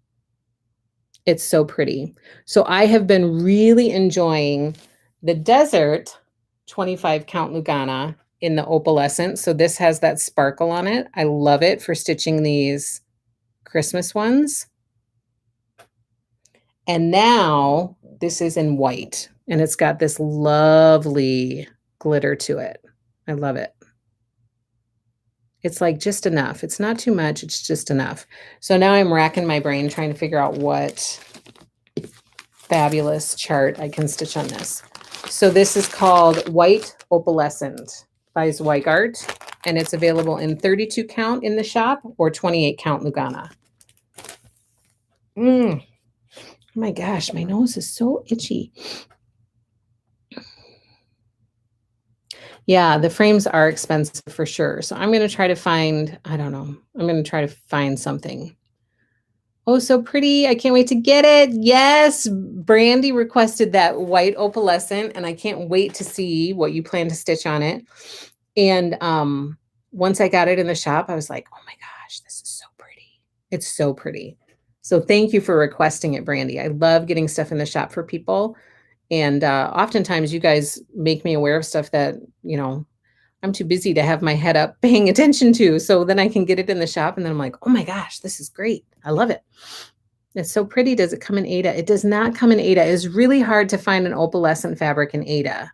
It's so pretty. So I have been really enjoying the Desert 25 count Lugana in the opalescent. So this has that sparkle on it. I love it for stitching these Christmas ones. And now this is in white, and it's got this lovely glitter to it. I love it. It's like just enough. It's not too much. It's just enough. So now I'm racking my brain trying to figure out what fabulous chart I can stitch on this. So this is called White Opalescent by Zweigart, and it's available in 32 count in the shop or 28 count Lugana. Oh my gosh, my nose is so itchy. Yeah, the frames are expensive for sure. So I'm going to try to find, I don't know, I'm going to try to find something. Oh, so pretty. I can't wait to get it. Yes, Brandy requested that white opalescent, and I can't wait to see what you plan to stitch on it. And once I got it in the shop, I was like, oh my gosh, this is so pretty. It's so pretty. So thank you for requesting it, Brandy. I love getting stuff in the shop for people. And oftentimes you guys make me aware of stuff that, you know, I'm too busy to have my head up paying attention to. So then I can get it in the shop and then I'm like, oh my gosh, this is great. I love it. It's so pretty. Does it come in Ada? It does not come in Ada. It's really hard to find an opalescent fabric in Ada.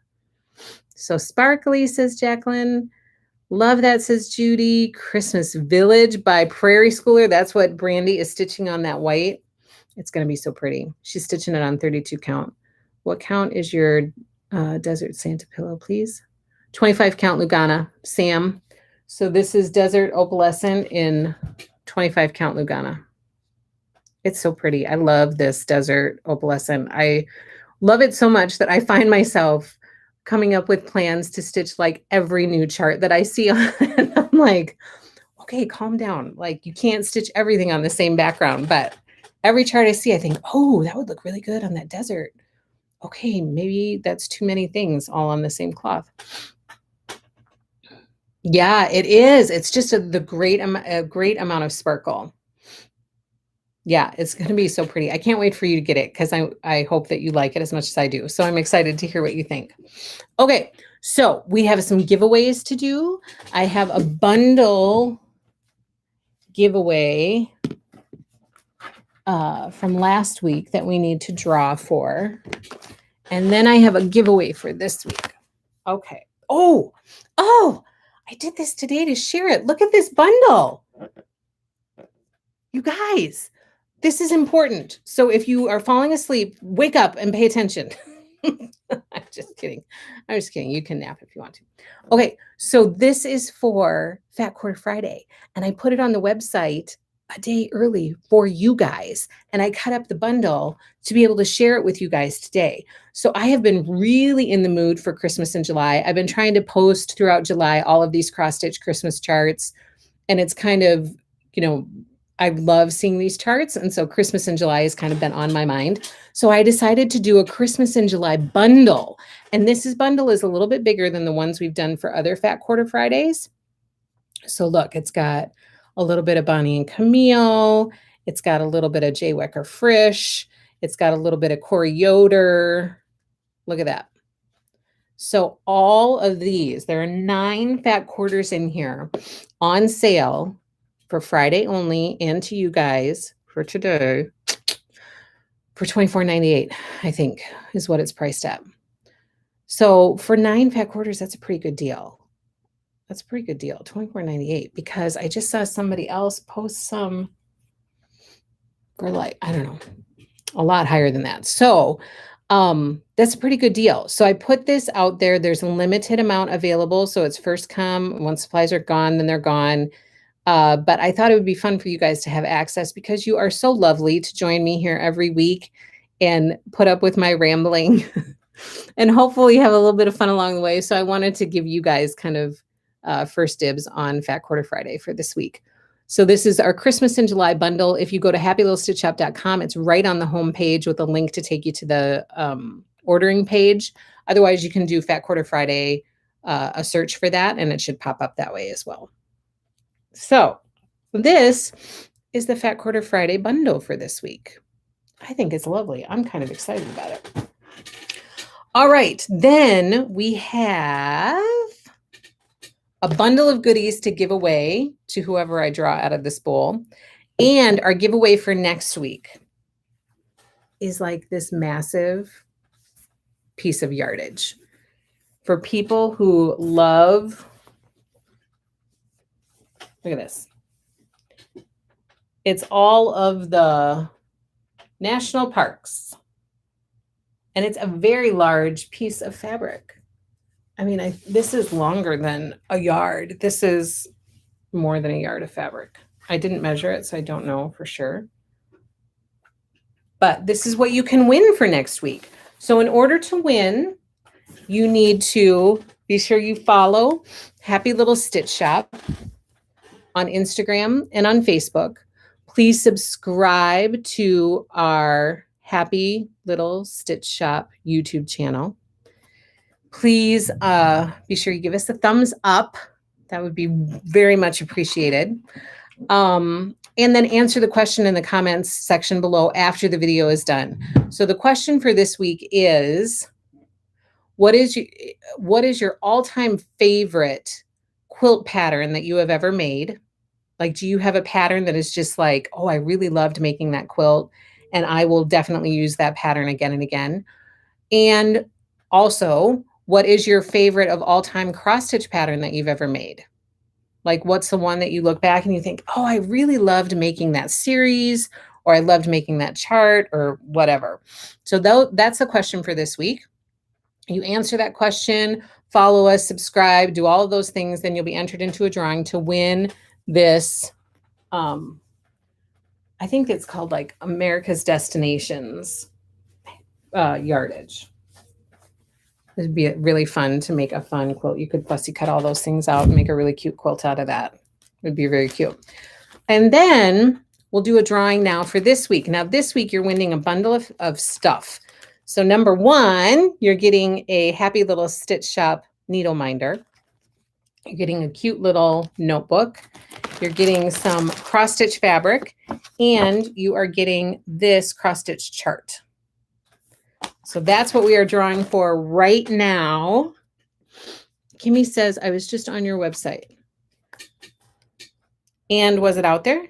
So sparkly, says Jacqueline. Love that, says Judy. Christmas Village by Prairie Schooler. That's what Brandy is stitching on that white. It's going to be so pretty. She's stitching it on 32 count. What count is your Desert Santa pillow, please? 25 count Lugana, Sam. So this is Desert Opalescent in 25 count Lugana. It's so pretty. I love this Desert Opalescent. I love it so much that I find myself coming up with plans to stitch like every new chart that I see on it. I'm like, okay, calm down. Like you can't stitch everything on the same background, but every chart I see, I think, oh, that would look really good on that desert. Okay, maybe that's too many things all on the same cloth. Yeah, it is. It's just a great amount of sparkle. Yeah, it's going to be so pretty. I can't wait for you to get it because I hope that you like it as much as I do. So I'm excited to hear what you think. Okay, so we have some giveaways to do. I have a bundle giveaway from last week that we need to draw for. And then I have a giveaway for this week. Okay. Oh, I did this today to share it. Look at this bundle. You guys, this is important. So if you are falling asleep, wake up and pay attention. I'm just kidding. I'm just kidding. You can nap if you want to. Okay, so this is for Fat Quarter Friday, and I put it on the website a day early for you guys, and I cut up the bundle to be able to share it with you guys today. So I have been really in the mood for Christmas in July. I've been trying to post throughout July all of these cross-stitch Christmas charts, and it's kind of, you know, I love seeing these charts, and so Christmas in July has kind of been on my mind. So I decided to do a Christmas in July bundle, and this bundle is a little bit bigger than the ones we've done for other Fat Quarter Fridays. So look, it's got a little bit of Bonnie and Camille. It's got a little bit of Jay Wecker Frisch. It's got a little bit of Corey Yoder. Look at that. So all of these, there are 9 Fat Quarters in here on sale for Friday only and to you guys for today for $24.98, I think is what it's priced at. So for 9 Fat Quarters, that's a pretty good deal. That's a pretty good deal, $24.98, because I just saw somebody else post some for like, I don't know, a lot higher than that. So that's a pretty good deal. So I put this out there. There's a limited amount available. So it's first come. Once supplies are gone, then they're gone. But I thought it would be fun for you guys to have access because you are so lovely to join me here every week and put up with my rambling And hopefully have a little bit of fun along the way. So I wanted to give you guys kind of first dibs on Fat Quarter Friday for this week. So this is our Christmas in July bundle. If you go to happylittlestitchshop.com, it's right on the home page with a link to take you to the ordering page. Otherwise, you can do Fat Quarter Friday, a search for that, and it should pop up that way as well. So this is the Fat Quarter Friday bundle for this week. I think it's lovely. I'm kind of excited about it. All right, then we have a bundle of goodies to give away to whoever I draw out of this bowl. And our giveaway for next week is like this massive piece of yardage for people who love, look at this. It's all of the national parks. And it's a very large piece of fabric. I mean, this is longer than a yard. This is more than a yard of fabric. I didn't measure it, so I don't know for sure. But this is what you can win for next week. So in order to win, you need to be sure you follow Happy Little Stitch Shop on Instagram and on Facebook. Please subscribe to our Happy Little Stitch Shop YouTube channel. Please be sure you give us a thumbs up. That would be very much appreciated. And then answer the question in the comments section below after the video is done. So the question for this week is, what is your all-time favorite quilt pattern that you have ever made? Like, do you have a pattern that is just like, oh, I really loved making that quilt, and I will definitely use that pattern again and again? And also, what is your favorite of all time cross stitch pattern that you've ever made? Like, what's the one that you look back and you think, oh, I really loved making that series, or I loved making that chart, or whatever. So that's the question for this week. You answer that question, follow us, subscribe, do all of those things, then you'll be entered into a drawing to win this. I think it's called like America's Destinations yardage. It'd be really fun to make a fun quilt. You could fussy cut all those things out and make a really cute quilt out of that. It would be very cute. And then we'll do a drawing now for this week. Now this week you're winning a bundle of stuff. So number one, you're getting a Happy Little Stitch Shop needle minder. You're getting a cute little notebook. You're getting some cross stitch fabric, and you are getting this cross stitch chart. So that's what we are drawing for right now. Kimmy says, I was just on your website. And was it out there?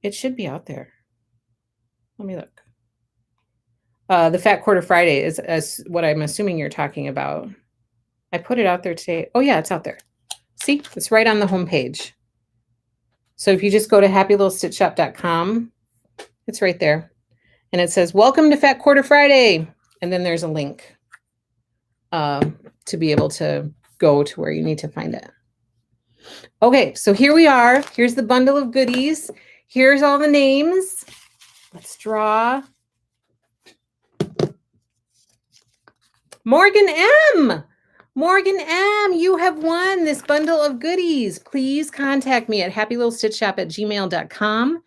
It should be out there. Let me look. The Fat Quarter Friday is what I'm assuming you're talking about. I put it out there today. Oh yeah, it's out there. See, it's right on the home page. So if you just go to happylittlestitchshop.com, it's right there. And it says, welcome to Fat Quarter Friday. And then there's a link to be able to go to where you need to find it. Okay, so here we are. Here's the bundle of goodies. Here's all the names. Let's draw. Morgan M. Morgan M., you have won this bundle of goodies. Please contact me at happylittlestitchshop@gmail.com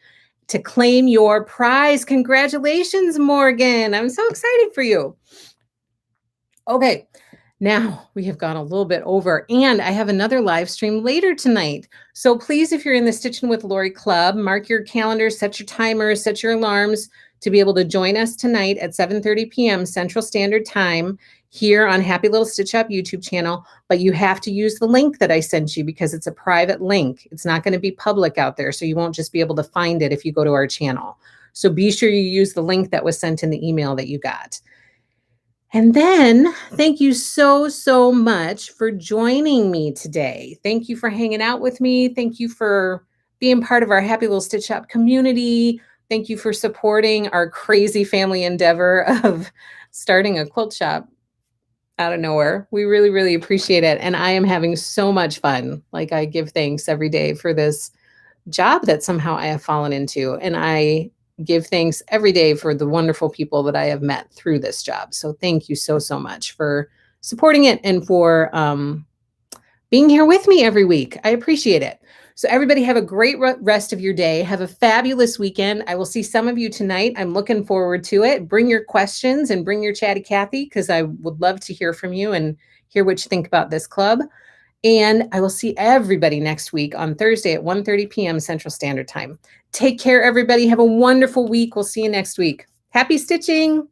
to claim your prize. Congratulations, Morgan. I'm so excited for you. Okay, now we have gone a little bit over, and I have another live stream later tonight. So please, if you're in the Stitching with Lori Club, mark your calendars, set your timers, set your alarms to be able to join us tonight at 7:30 p.m. Central Standard Time here on Happy Little Stitch Shop YouTube channel. But you have to use the link that I sent you because it's a private link. It's not going to be public out there, so you won't just be able to find it if you go to our channel. So be sure you use the link that was sent in the email that you got. And then thank you so, so much for joining me today. Thank you for hanging out with me. Thank you for being part of our Happy Little Stitch Shop community. Thank you for supporting our crazy family endeavor of starting a quilt shop out of nowhere. We really, really appreciate it. And I am having so much fun. Like, I give thanks every day for this job that somehow I have fallen into. And I give thanks every day for the wonderful people that I have met through this job. So thank you so, so much for supporting it and for being here with me every week. I appreciate it. So everybody have a great rest of your day. Have a fabulous weekend. I will see some of you tonight. I'm looking forward to it. Bring your questions and bring your chatty Cathy, because I would love to hear from you and hear what you think about this club. And I will see everybody next week on Thursday at 1:30 p.m. Central Standard Time. Take care, everybody. Have a wonderful week. We'll see you next week. Happy stitching.